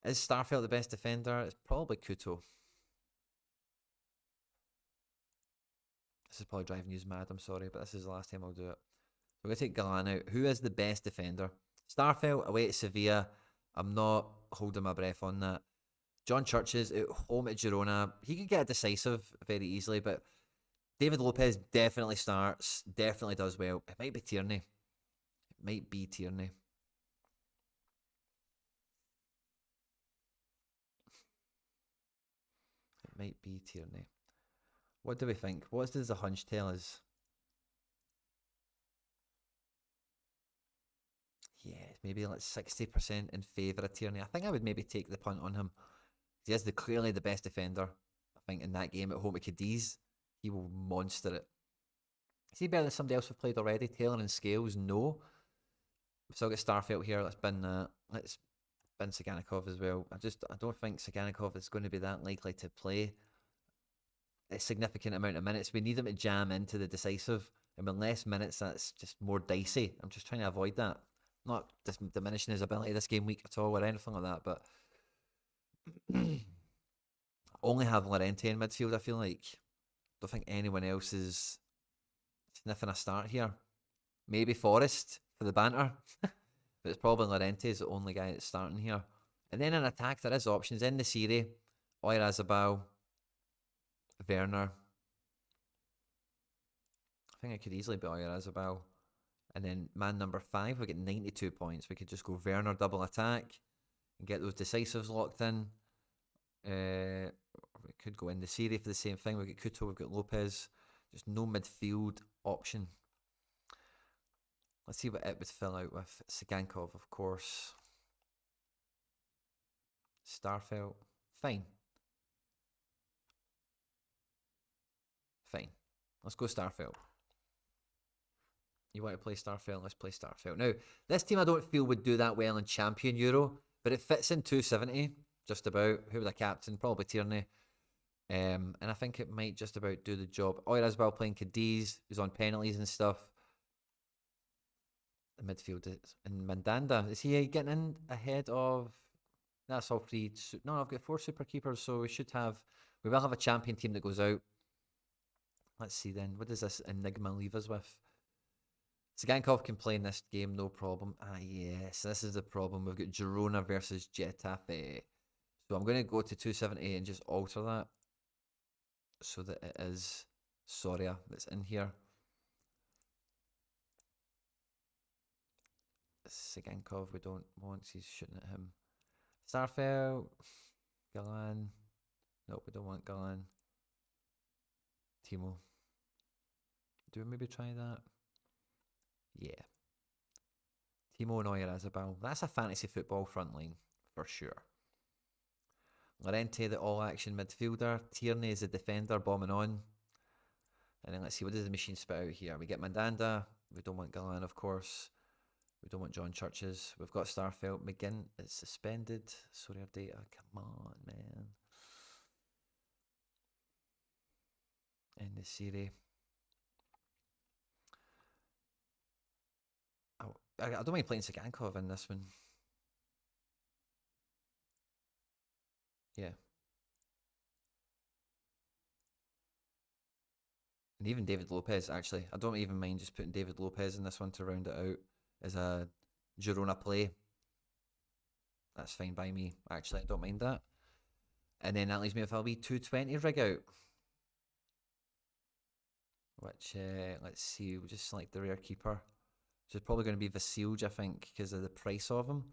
Is Starfelt the best defender? It's probably Kuto. This is probably driving you mad, I'm sorry, but this is the last time I'll do it. We're going to take Galan out. Who is the best defender? Starfelt away at Sevilla. I'm not holding my breath on that. John Churches at home at Girona. He could get a decisive very easily, but David Lopez definitely starts, definitely does well. It might be Tierney. It might be Tierney. It might be Tierney. What do we think? What does the hunch tell us? Yeah, maybe like 60% in favour of Tierney. I think I would maybe take the punt on him. He is clearly the best defender. I think in that game at home at Cadiz, he will monster it. Is he better than somebody else we've played already? Taylor and Scales? No. We've still got Starfelt here. Let's bin that. Let's bin Saganikov as well. I don't think Saganikov is going to be that likely to play a significant amount of minutes. We need him to jam into the decisive, and with less minutes, that's just more dicey. I'm just trying to avoid that. Not diminishing his ability this game week at all or anything like that, but only have Llorente in midfield, I feel like. Don't think anyone else is sniffing a start here. Maybe Forrest for the banter, but it's probably Llorente is the only guy that's starting here. And then in attack, there is options in the Serie. Oyarzabal, Werner. I think it could easily be Oyarzabal. And then man number 5, we get 92 points. We could just go Werner double attack and get those decisives locked in. We could go in the Serie for the same thing. We've got Couto, we've got Lopez. There's no midfield option. Let's see what it would fill out with. Sagankov, of course. Starfelt. Fine. Fine. Let's go Starfelt. You want to play Starfelt? Let's play Starfelt. Now, this team I don't feel would do that well in Champion Euro, but it fits in 270, just about. Who was the captain? Probably Tierney. And I think it might just about do the job. Oyarzabal playing Cadiz, who's on penalties and stuff. The midfield is, and Mandanda, is he getting in ahead of? That's all three. No, I've got 4 super keepers, so we will have a champion team that goes out. Let's see then. What does this enigma leave us with? Sagankov can play in this game, no problem. Ah, yes, this is the problem. We've got Girona versus Getafe. So I'm going to go to 270 and just alter that so that it is Sorare that's in here. Sagankov, we don't want. He's shooting at him. Starfelt, Galan. Nope, we don't want Galan. Timo. Do we maybe try that? Yeah. Timo and Oyarzabal. That's a fantasy football front line, for sure. Llorente, the all-action midfielder. Tierney is the defender, bombing on. And then let's see, what does the machine spit out here? We get Mandanda. We don't want Galan, of course. We don't want John Churches. We've got Starfelt. McGinn is suspended. Sorare data. Come on, man. In the Serie. I don't mind playing Sagankov in this one. Yeah. And even David Lopez, actually. I don't even mind just putting David Lopez in this one to round it out as a Girona play. That's fine by me. Actually, I don't mind that. And then that leaves me with a wee 220 rig out. Which, let's see, we'll just select the rare keeper. Which is probably going to be Vasilj, I think, because of the price of him.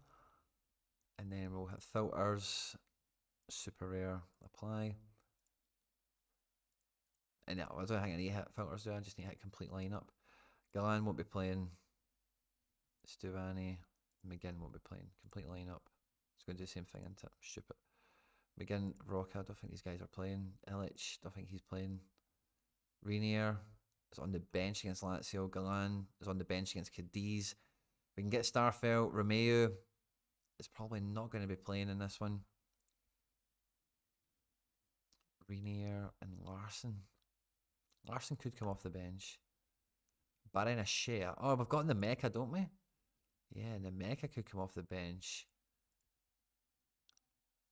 And then we'll hit filters, super rare, apply. And no, I don't think I need to hit filters, do I? Just need to hit complete lineup. Galan won't be playing. Stuvani. McGinn won't be playing. Complete lineup. It's going to do the same thing, isn't it? Stupid. McGinn, Roca, I don't think these guys are playing. Illich, don't think he's playing. Rainier is on the bench against Lazio. Galan is on the bench against Cadiz. We can get Starfelt. Romeo is probably not going to be playing in this one. Rainier and Larson. Larson could come off the bench. Barena Shea. Oh, we've got the Mecha, don't we? Yeah, the Mecha could come off the bench.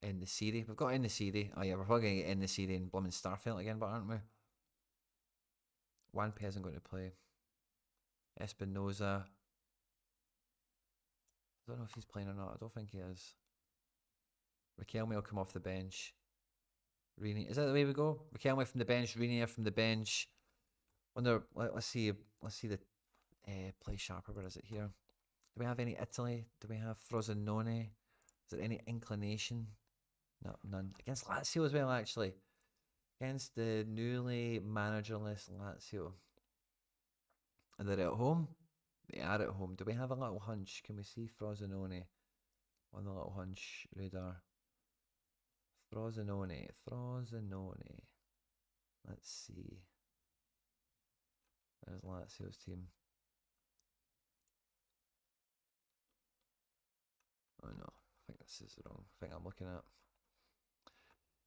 In the Serie. We've got in the Serie. Oh yeah, we're probably going to get in the Serie and blooming Starfelt again, but aren't we? Wanpe isn't going to play. Espinoza. I don't know if he's playing or not. I don't think he is. Riquelme will come off the bench. Is that the way we go? Riquelme from the bench, Rainier from the bench. Wonder. Let's see the play sharper. Where is it here? Do we have any Italy? Do we have Frosinone? Is there any inclination? No, none. Against Lazio as well, actually. Against the newly managerless Lazio. And they're at home? They are at home. Do we have a little hunch? Can we see Frosinone on the little hunch radar? Frosinone. Let's see. There's Lazio's team. Oh no, I think this is the wrong thing I'm looking at.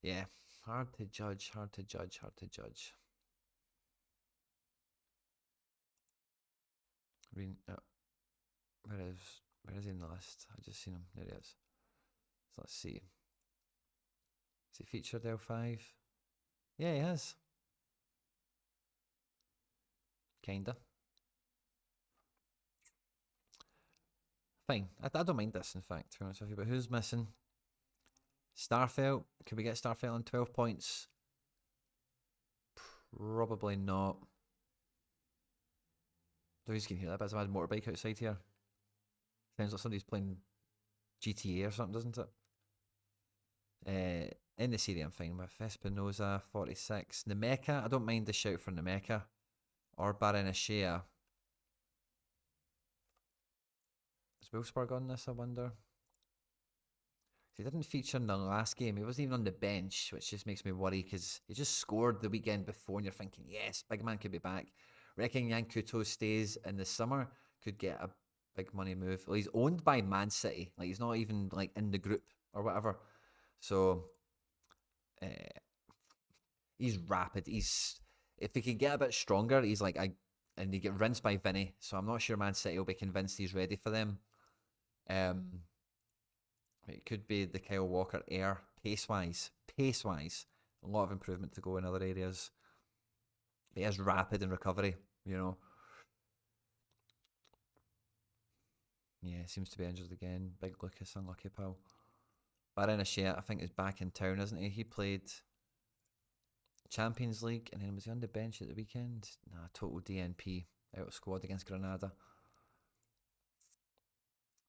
Yeah, hard to judge, hard to judge, hard to judge. Where is he in the list? I just seen him. There he is. So let's see. Is he featured L5? Yeah, he has. Kinda. Fine. I don't mind this, in fact, to be honest with you. But who's missing? Starfelt. Could we get Starfelt on 12 points? Probably not. Though he's getting here. That bit's a mad motorbike outside here. Sounds like somebody's playing GTA or something, doesn't it? In the Serie, I'm fine with Espinoza, 46. Nemeka, I don't mind the shout for Nemeka. Or Baranashea. Is Wolfsburg on this, I wonder? He didn't feature in the last game. He wasn't even on the bench, which just makes me worry because he just scored the weekend before and you're thinking, yes, big man could be back. Reckon Yankuto stays in the summer, could get a big money move. Well, he's owned by Man City. Like, he's not even like in the group or whatever. So he's rapid. If he can get a bit stronger, he's like and he get rinsed by Vinny. So I'm not sure Man City will be convinced he's ready for them. It could be the Kyle Walker air, pace-wise. A lot of improvement to go in other areas. He is rapid in recovery, you know. Yeah, seems to be injured again. Big Lucas, unlucky pal. Baranashea, I think, is back in town, isn't he? He played Champions League, and then was he on the bench at the weekend? Nah, total DNP, out of squad against Granada.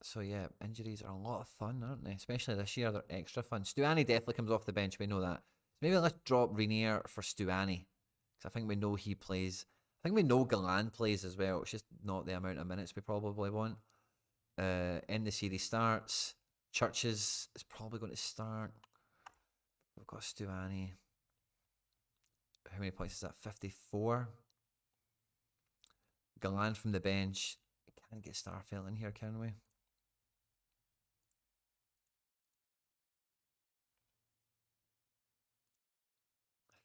So yeah, injuries are a lot of fun, aren't they? Especially this year, they're extra fun. Stuani definitely comes off the bench, we know that. So maybe let's drop Rainier for Stuani, because I think we know he plays. I think we know Galan plays as well. It's just not the amount of minutes we probably want. In the series starts. Churches is probably going to start. We've got Stuani. How many points is that? 54. Galan from the bench. Can't get Starfelt in here, can we?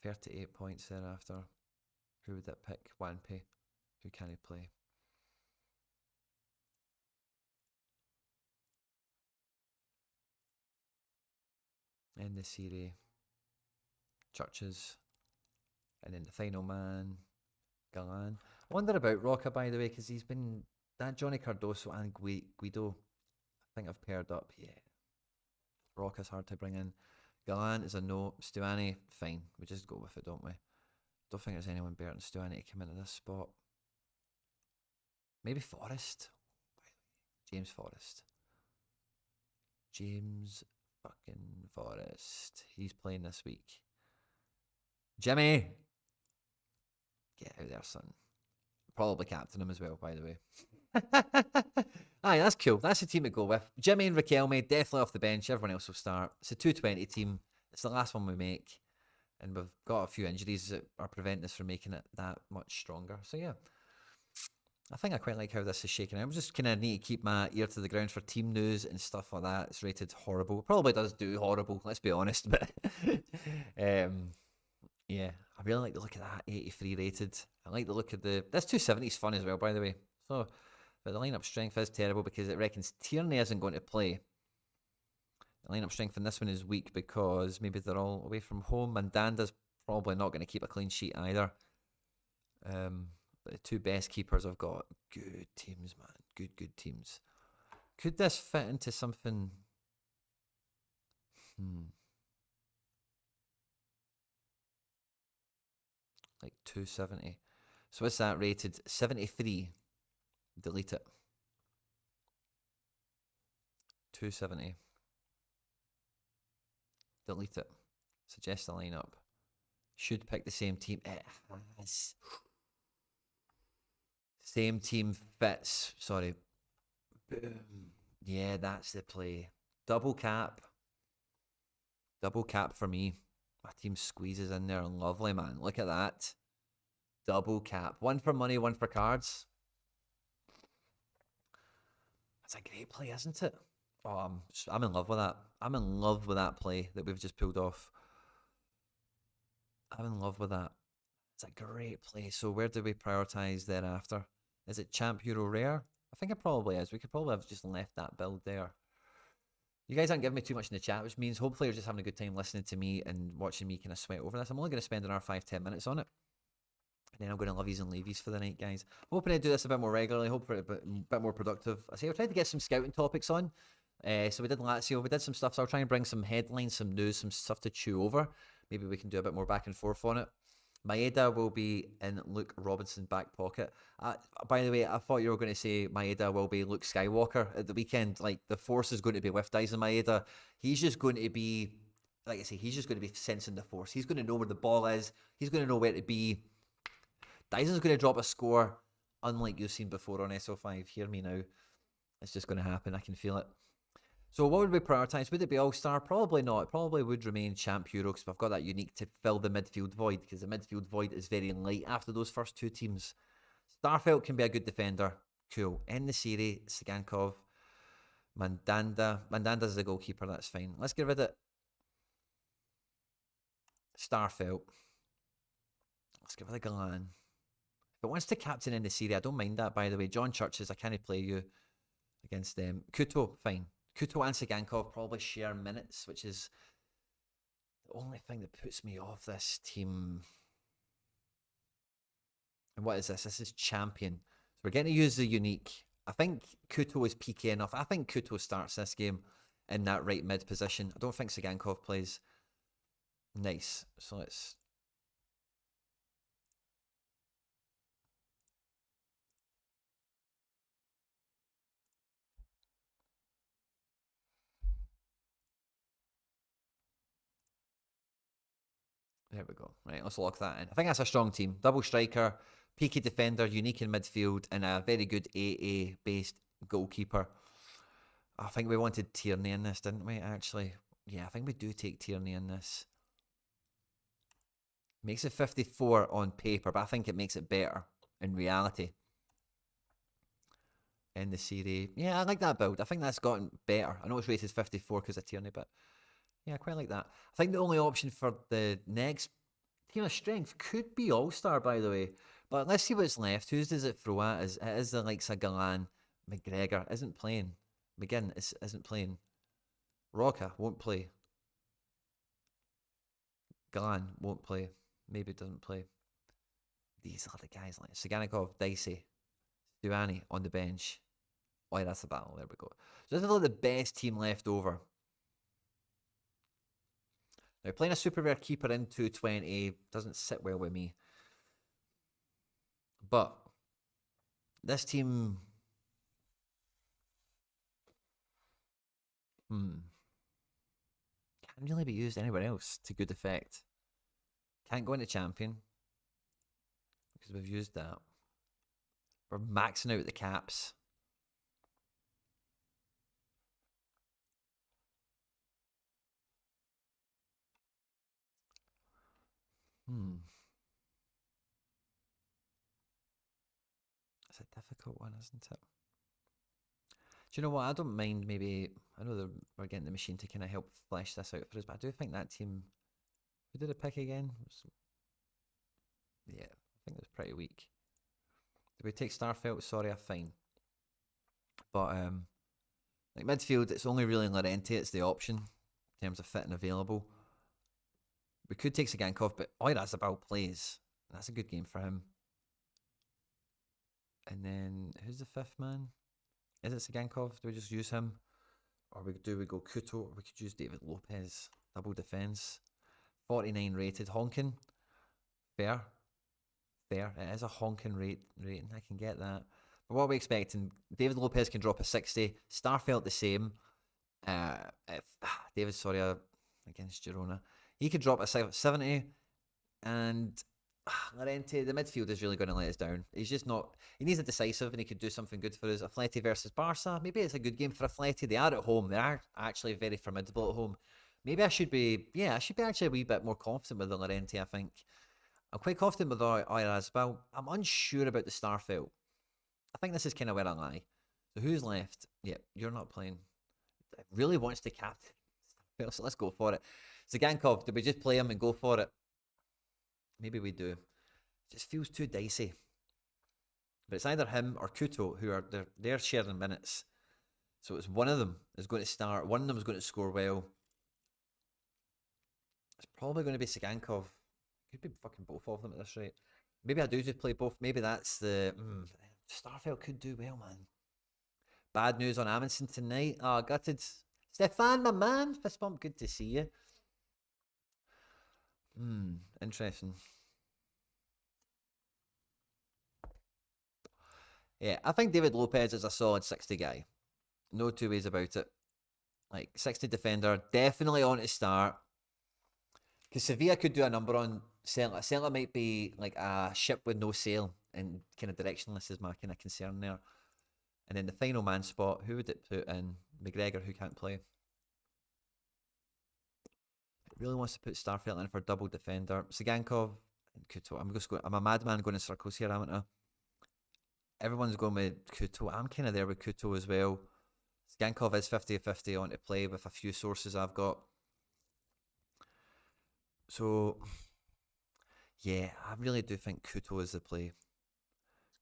38 points thereafter. Who would that pick? Wanpei. Who can he play? In the series. Churches. And then the final man. Galan. I wonder about Rocca, by the way, because he's been... That Johnny Cardoso and Guido, I think I've paired up. Yeah. Rocca's hard to bring in. Galan is a no. Stuani, fine. We just go with it, don't we? Don't think there's anyone better than Stuani to come into this spot. Maybe Forrest. James Forrest. James fucking Forrest. He's playing this week. Jimmy! Get out there, son. Probably captain him as well, by the way. Aye, that's cool. That's the team to go with. Jimmy and Riquelme, definitely off the bench. Everyone else will start. It's a 220 team. It's the last one we make. And we've got a few injuries that are preventing us from making it that much stronger. So yeah, I think I quite like how this is shaking out. I'm just kind of need to keep my ear to the ground for team news and stuff like that. It's rated horrible. It probably does do horrible, let's be honest. But yeah, I really like the look of that 83 rated. I like the look of the... This 270 is fun as well, by the way. So, but the lineup strength is terrible because it reckons Tierney isn't going to play. The lineup strength in this one is weak because maybe they're all away from home. Mandanda's probably not going to keep a clean sheet either. But the two best keepers have got good teams, man. Good teams. Could this fit into something? Like 270. So what's that rated? 73. Delete it. 270. Delete it. Suggest a lineup. Should pick the same team. It has. Same team fits. Sorry. Boom. Yeah, that's the play. Double cap. Double cap for me. My team squeezes in there. Lovely, man. Look at that. Double cap. One for money, one for cards. That's a great play, isn't it? I'm in love with that. I'm in love with that play that we've just pulled off. I'm in love with that. It's a great play. So where do we prioritise thereafter? Is it Champ Euro Rare? I think it probably is. We could probably have just left that build there. You guys aren't giving me too much in the chat, which means hopefully you're just having a good time listening to me and watching me kind of sweat over this. I'm only going to spend another 5-10 minutes on it. And then I'm going to lovies and leavies for the night, guys. I'm hoping to do this a bit more regularly, hopefully a bit more productive. I say I tried to get some scouting topics on. So we did Lazio, we did some stuff, so I'll try and bring some headlines, some news, some stuff to chew over. Maybe we can do a bit more back and forth on it. Maeda will be in Luke Robinson's back pocket. By the way, I thought you were going to say Maeda will be Luke Skywalker at the weekend. Like, the Force is going to be with Dyson Maeda. He's just going to be, like I say, he's just going to be sensing the Force. He's going to know where the ball is. He's going to know where to be. Dyson's going to drop a score, unlike you've seen before on SO5. Hear me now. It's just going to happen. I can feel it. So what would we prioritise? Would it be All-Star? Probably not. It probably would remain Champ Euro because we've got that unique to fill the midfield void, because the midfield void is very light after those first two teams. Starfelt can be a good defender. Cool. In the series, Sagankov, Mandanda. Mandanda's the goalkeeper, that's fine. Let's get rid of Starfelt. Let's get rid of Galan. If it wants to captain in the series, I don't mind that, by the way. John Churches, I can't play you against them. Kuto, fine. Kuto and Sagankov probably share minutes, which is the only thing that puts me off this team. And what is this? This is champion. So we're getting to use the unique. I think Kuto is PK enough. I think Kuto starts this game in that right mid position. I don't think Sagankov plays. Nice. So let's... There we go. Right, let's lock that in. I think that's a strong team. Double striker, peaky defender, unique in midfield, and a very good AA-based goalkeeper. I think we wanted Tierney in this, didn't we, actually? Yeah, I think we do take Tierney in this. Makes it 54 on paper, but I think it makes it better in reality. In the series. Yeah, I like that build. I think that's gotten better. I know it's rated 54 because of Tierney, but... yeah, I quite like that. I think the only option for the next team of strength could be All-Star, by the way. But let's see what's left. Who does it throw at? It is the likes of Galan. McGregor isn't playing. McGinn isn't playing. Roca won't play. Galan won't play. Maybe doesn't play. These are the guys like Saganikov, Dicey, Duani on the bench. Oh, yeah, that's the battle. There we go. So this is like the best team left over. Now, playing a super rare keeper in 220 doesn't sit well with me. But this team... can't really be used anywhere else to good effect. Can't go into champion because we've used that. We're maxing out the caps. It's a difficult one, isn't it? Do you know what? I don't mind maybe... I know we're getting the machine to kind of help flesh this out for us, but I do think that team... We did a pick again? Yeah, I think it was pretty weak. Did we take Starfelt? Sorry, I'm fine. But, like midfield, it's only really Llorente, it's the option in terms of fit and available. We could take Sagankov, but Oirazabal plays. That's a good game for him. And then, who's the fifth man? Is it Sagankov? Do we just use him? Or do we go Kuto? Or we could use David Lopez. Double defence. 49 rated. Honking. Fair. Fair. It is a honking rating. I can get that. But what are we expecting? David Lopez can drop a 60. Starfelt the same. David Soria against Girona. He could drop a 70. And Llorente, the midfield is really going to let us down. He's just not... He needs a decisive and he could do something good for us. Atleti versus Barca. Maybe it's a good game for Atleti. They are at home. They are actually very formidable at home. Maybe I should be... Yeah, I should be actually a wee bit more confident with the Llorente, I think. I'm quite confident with Oirazabal. I'm unsure about the Starfelt. I think this is kind of where I lie. So who's left? Yeah, you're not playing. really wants to captain. So let's go for it. Zagankov, do we just play him and go for it? Maybe we do. It just feels too dicey. But it's either him or Kuto who are they're sharing minutes. So it's one of them is going to start. One of them is going to score well. It's probably going to be Zagankov. Could be fucking both of them at this rate. Maybe I do just play both. Maybe that's the Starfelt could do well, man. Bad news on Amundsen tonight. Oh, gutted. Stefan, my man. Fist bump. Good to see you. Interesting. Yeah, I think David Lopez is a solid 60 guy. No two ways about it. Like 60 defender, definitely on to start. Because Sevilla could do a number on Celta. Celta might be like a ship with no sail and kind of directionless is my kind of concern there. And then the final man spot, who would it put in? McGregor, who can't play. It really wants to put Starfelt in for double defender. Zagankov and Kuto. I'm a madman going in circles here, haven't I? Everyone's going with Kuto. I'm kind of there with Kuto as well. Zagankov is 50-50 on to play with a few sources I've got. So, yeah, I really do think Kuto is the play.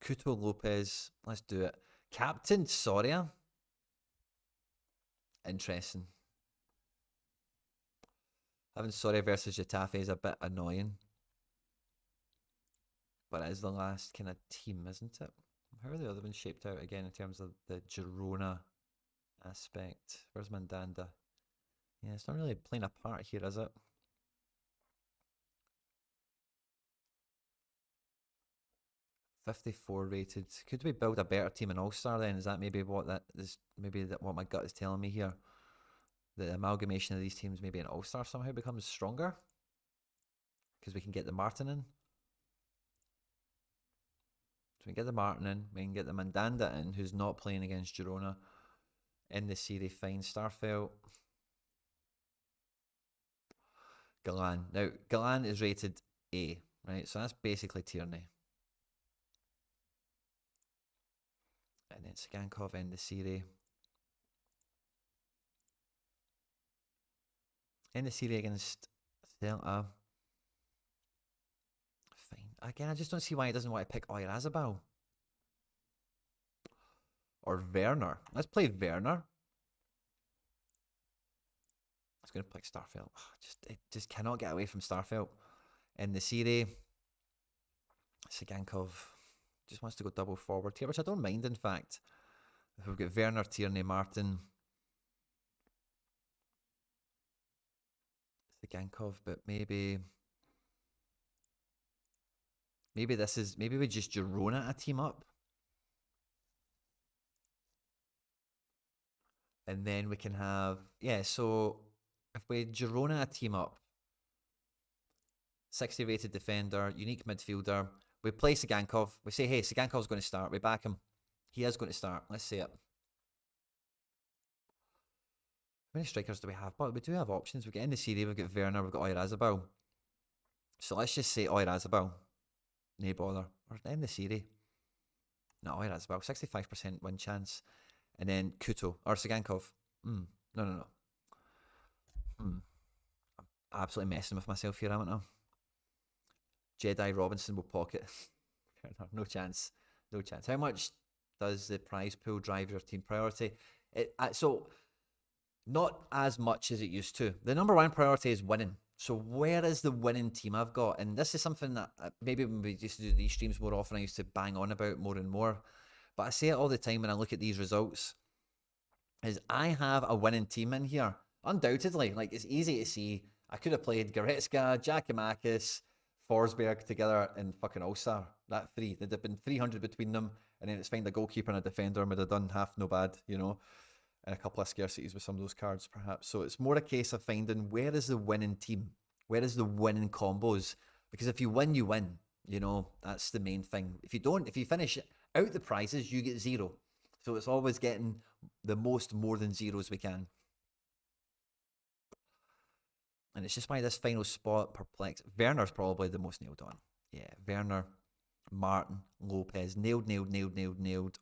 Kuto Lopez, let's do it. Captain Sorare. Interesting. Having Sorare versus Getafe is a bit annoying. But it is the last kind of team, isn't it? How are the other ones shaped out again in terms of the Girona aspect? Where's Mandanda? Yeah, it's not really playing a part here, is it? $54 rated. Could we build a better team in All-Star then? Is that maybe what that is? Maybe that what my gut is telling me here? The amalgamation of these teams maybe in All-Star somehow becomes stronger? Because we can get the Martin in. So we can get the Martin in. We can get the Mandanda in, who's not playing against Girona. In the series, fine. Starfelt. Galan. Now, Galan is rated A, right? So that's basically Tierney. And then Zagankov in the series. In the series against Celta. Fine. Again, I just don't see why he doesn't want to pick Oyarzabal. Or Werner. Let's play Werner. It's going to pick Starfelt. It just cannot get away from Starfelt. In the series, Zagankov just wants to go double forward here, which I don't mind, in fact. If we've got Werner, Tierney, Martin, Zagankov, but maybe we just Girona a team up. And then we can have, yeah, so if we Girona a team up, 60 rated defender, unique midfielder, we play Zagankov, we say, hey, Sagankov's going to start, we back him. He is going to start, let's say it. How many strikers do we have? But we do have options. We get in the series, we've got Werner, we've got Oyarzabal. So let's just say Oyarzabal. No bother. Or in the series. No, Oyarzabal. 65% win chance. And then Kuto. Or Zagankov. No. I'm absolutely messing with myself here, haven't I? Jedi Robinson will pocket. No chance. No chance. How much does the prize pool drive your team priority? So, not as much as it used to. The number one priority is winning. So where is the winning team I've got? And this is something that maybe when we used to do these streams more often, I used to bang on about more and more. But I say it all the time when I look at these results, is I have a winning team in here. Undoubtedly. Like, it's easy to see. I could have played Goretzka, Giacomakis, Forsberg together in fucking All-Star. That three. There'd have been 300 between them. And then it's find a goalkeeper and a defender and would have done half no bad, you know. And a couple of scarcities with some of those cards, perhaps. So it's more a case of finding where is the winning team? Where is the winning combos? Because if you win, you win. You know, that's the main thing. If you don't, if you finish out the prizes, you get zero. So it's always getting the most more than zeros we can. And it's just why this final spot perplexed. Werner's probably the most nailed on. Yeah, Werner, Martin, Lopez. Nailed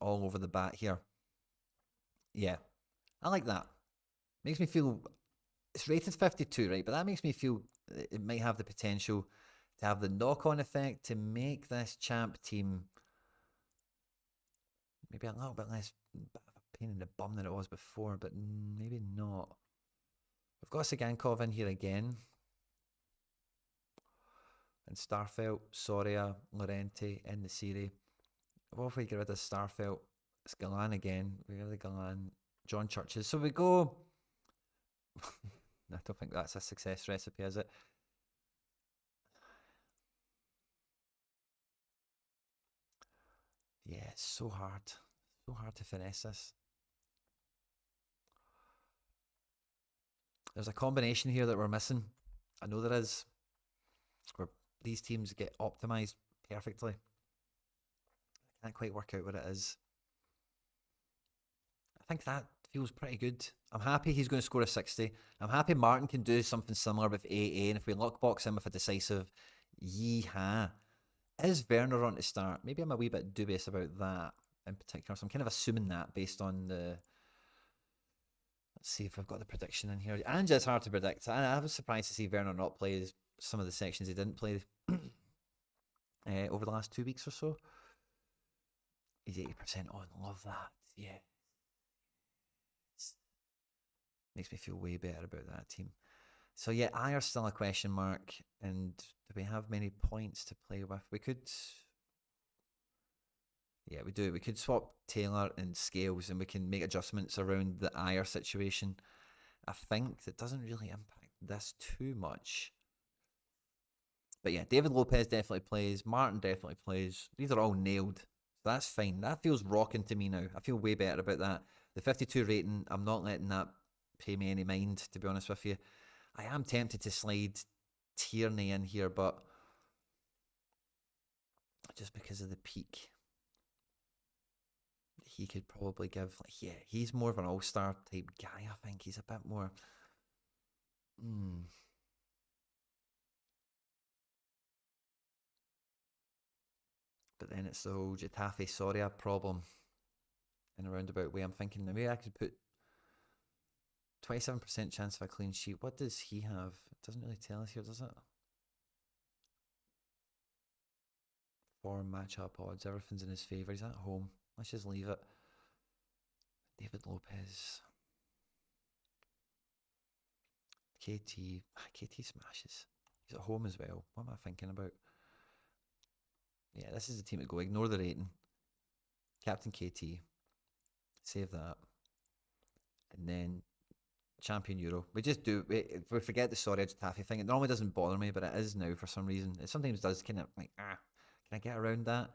all over the bat here. Yeah, I like that. Makes me feel, it's rated 52, right? But that makes me feel it might have the potential to have the knock-on effect to make this champ team maybe a little bit less bit of a pain in the bum than it was before, but maybe not. We've got Sagankov in here again. And Starfelt, Soria, Lorente in the series. What if we get rid of Starfelt? It's Galan again. We get rid of Galan. John Churches. So we go. I don't think that's a success recipe, is it? Yeah, it's so hard. So hard to finesse this. There's a combination here that we're missing. I know there is. Where these teams get optimized perfectly. I can't quite work out what it is. I think that feels pretty good. I'm happy he's going to score a 60. I'm happy Martin can do something similar with AA, and if we lockbox him with a decisive, yeehaw. Is Werner on to start? Maybe I'm a wee bit dubious about that in particular, so I'm kind of assuming that based on the... Let's see if I've got the prediction in here. And it's hard to predict. I was surprised to see Werner not play some of the sections he didn't play over the last 2 weeks or so. He's 80% on. Love that. Yeah. Makes me feel way better about that team. So yeah, Ayer's still a question mark. And do we have many points to play with? We could... Yeah, we do. We could swap Taylor and Scales and we can make adjustments around the Ayer situation. I think that doesn't really impact this too much. But yeah, David Lopez definitely plays. Martin definitely plays. These are all nailed. So that's fine. That feels rocking to me now. I feel way better about that. The 52 rating, I'm not letting that pay me any mind, to be honest with you. I am tempted to slide Tierney in here, but just because of the peak, he could probably give, like, yeah, he's more of an all-star type guy, I think. He's a bit more... But then it's the whole Getafe Soria problem in a roundabout way. I'm thinking maybe I could put 27% chance of a clean sheet. What does he have? It doesn't really tell us here, does it? Form, matchup odds, everything's in his favour. He's at home. Let's just leave it. David Lopez. KT smashes. He's at home as well. What am I thinking about? Yeah, this is the team to go. Ignore the rating. Captain KT. Save that. And then Champion Euro. We just do. We forget the Sorare Getafe thing. It normally doesn't bother me, but it is now for some reason. It sometimes does kind of like, can I get around that?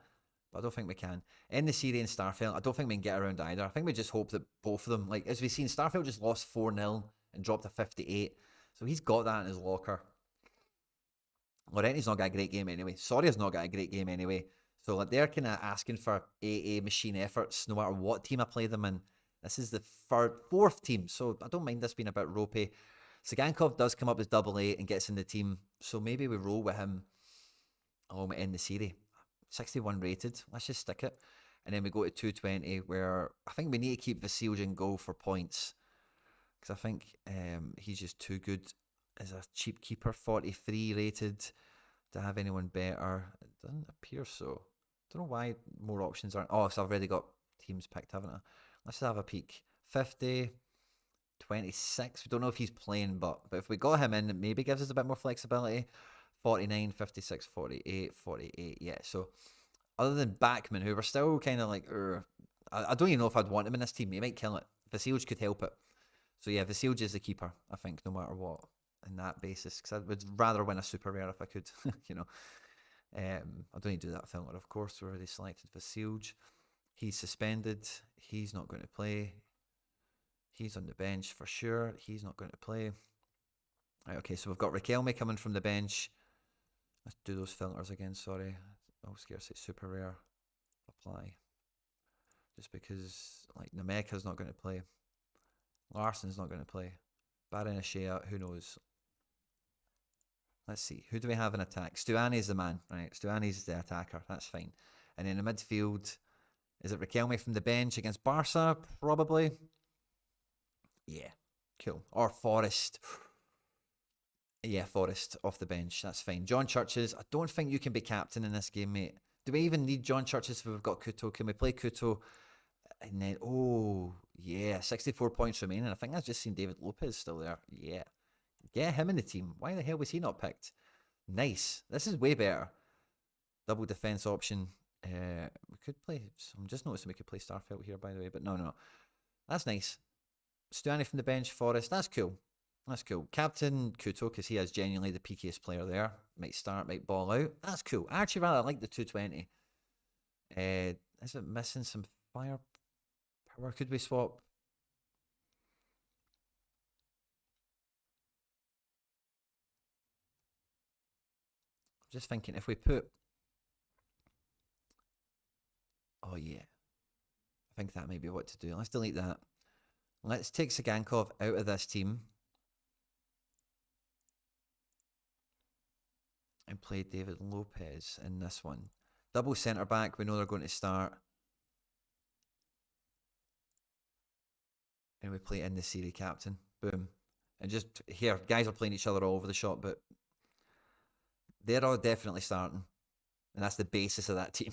But I don't think we can. In the Syrian Starfelt, I don't think we can get around either. I think we just hope that both of them, like as we've seen, Starfelt just lost 4-0 and dropped to 58. So he's got that in his locker. Laurenti's not got a great game anyway. Soria's not got a great game anyway. So like they're kind of asking for AA machine efforts no matter what team I play them in. This is the fourth team, so I don't mind this being a bit ropey. Sagankov does come up as double A and gets in the team, so maybe we roll with him along in the series. 61 rated, let's just stick it. And then we go to 220, where I think we need to keep Vasilj in goal for points. Because I think he's just too good as a cheap keeper. 43 rated. To have anyone better? It doesn't appear so. Don't know why more options aren't. Oh, so I've already got teams picked, haven't I? Let's have a peek. 50, 26. We don't know if he's playing, but if we got him in, it maybe gives us a bit more flexibility. 49, 56, 48, 48. Yeah, so other than Backman, who we're still kind of like, I don't even know if I'd want him in this team. He might kill it. Vasilj could help it. So yeah, Vasilj is the keeper, I think, no matter what, in that basis. Because I would rather win a super rare if I could, you know. I don't need to do that filter, of course. We already selected Vasilj. He's suspended. He's not going to play. He's on the bench for sure. He's not going to play. Right, okay, so we've got Riquelme coming from the bench. Let's do those filters again, sorry. I was scared to say super rare. Apply. Just because, like, Nameka's not going to play. Larsson's not going to play. Baranashea, who knows? Let's see. Who do we have in attack? Stuani's the man, right? Stuani's the attacker. That's fine. And in the midfield, is it Riquelme from the bench against Barca? Probably. Yeah. Cool. Or Forrest. Yeah, Forrest off the bench. That's fine. John Churches. I don't think you can be captain in this game, mate. Do we even need John Churches if we've got Kuto? Can we play Kuto? And then, oh, yeah, 64 points remaining. I think I've just seen David Lopez still there. Yeah. Get him in the team. Why the hell was he not picked? Nice. This is way better. Double defense option. We could play. I'm just noticing we could play Starfelt here, by the way, but no. That's nice. Stuani from the bench, Forrest. That's cool. That's cool. Captain Kuto, because he is genuinely the peakiest player there. Might start, might ball out. That's cool. I actually rather like the 220. Is it missing some firepower? Could we swap? Just thinking if we put. Oh, yeah. I think that might be what to do. Let's delete that. Let's take Sagankov out of this team. And play David Lopez in this one. Double centre back. We know they're going to start. And we play in the series captain. Boom. And just here, guys are playing each other all over the shop, but they're all definitely starting. And that's the basis of that team.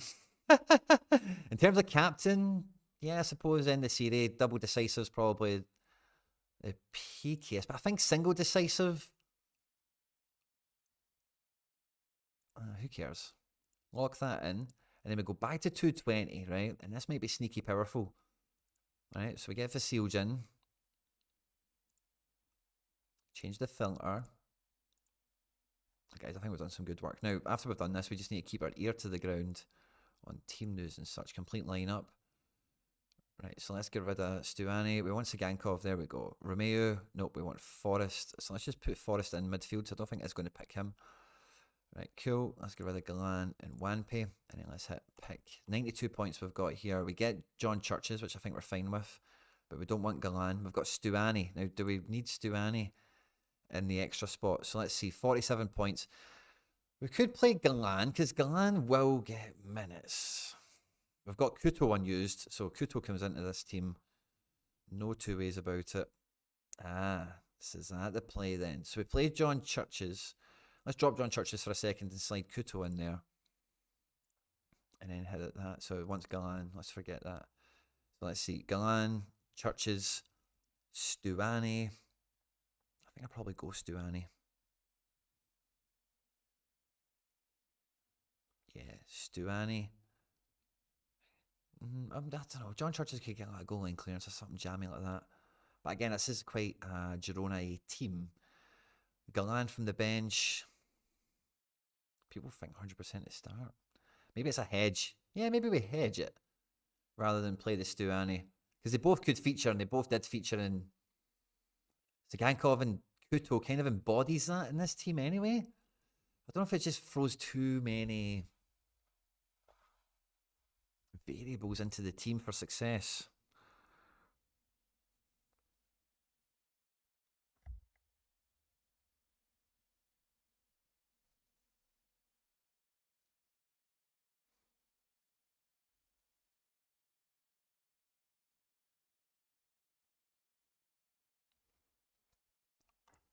In terms of captain, yeah, I suppose in the series, double decisive is probably the peakiest. But I think single decisive, who cares? Lock that in. And then we go back to 220, right? And this might be sneaky powerful. Right, so we get Vasilj in. Change the filter. Guys, I think we've done some good work. Now, after we've done this, we just need to keep our ear to the ground on team news and such. Complete lineup. Right, so let's get rid of Stuani. We want Sagankov. There we go. Romeo. Nope, we want Forrest. So let's just put Forrest in midfield. So I don't think it's going to pick him. Right, cool. Let's get rid of Galan and Wanpei. And then let's hit pick. 92 points we've got here. We get John Churches, which I think we're fine with. But we don't want Galan. We've got Stuani. Now, do we need Stuani in the extra spot? So let's see. 47 points. We could play Galan, because Galan will get minutes. We've got Kuto unused. So Kuto comes into this team. No two ways about it. This is that the play then. So we play John Churches. Let's drop John Churches for a second and slide Kuto in there. And then hit at that. So once Galan, let's forget that. So let's see. Galan, Churches, Stuani. I think I'll probably go Stuani. Yeah, Stuani. I don't know. John Churches could get like a goal line clearance or something jammy like that. But again, this is quite a Girona team. Galan from the bench. People think 100% to start. Maybe it's a hedge. Yeah, maybe we hedge it rather than play the Stuani. Because they both could feature, and they both did feature in Sagankov, and Kuto kind of embodies that in this team anyway. I don't know if it just throws too many variables into the team for success.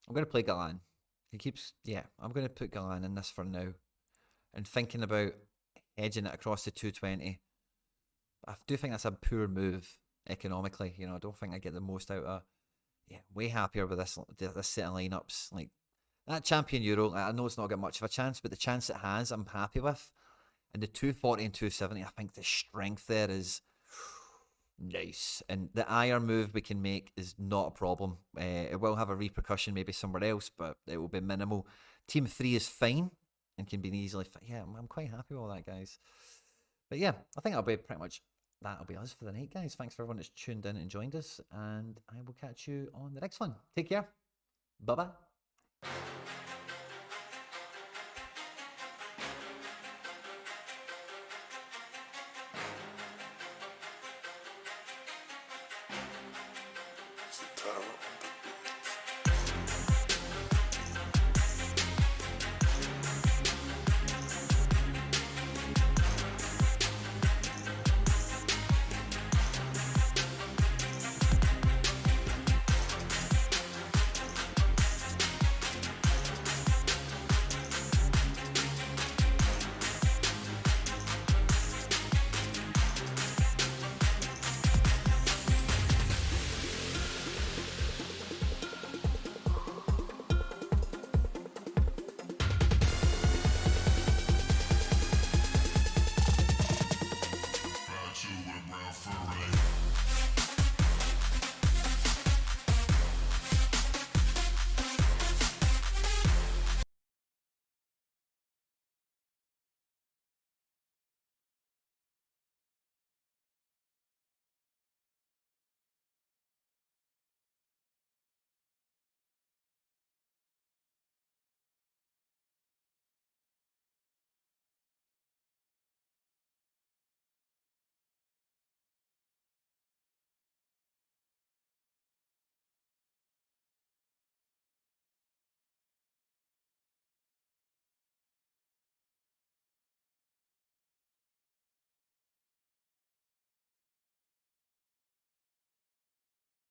I'm going to play Galan. He keeps, yeah, I'm going to put Galan in this for now. And thinking about edging it across to 220. I do think that's a poor move economically. You know, I don't think I get the most out of. Yeah, way happier with this set of lineups. Like that Champion Euro, I know it's not got much of a chance, but the chance it has, I'm happy with. And the 240 and 270, I think the strength there is nice. And the IR move we can make is not a problem. It will have a repercussion maybe somewhere else, but it will be minimal. Team 3 is fine and can be easily. Yeah, I'm quite happy with all that, guys. But yeah, I think that'll be pretty much. That'll be us for the night, guys. Thanks for everyone that's tuned in and joined us, and I will catch you on the next one. Take care. Bye-bye.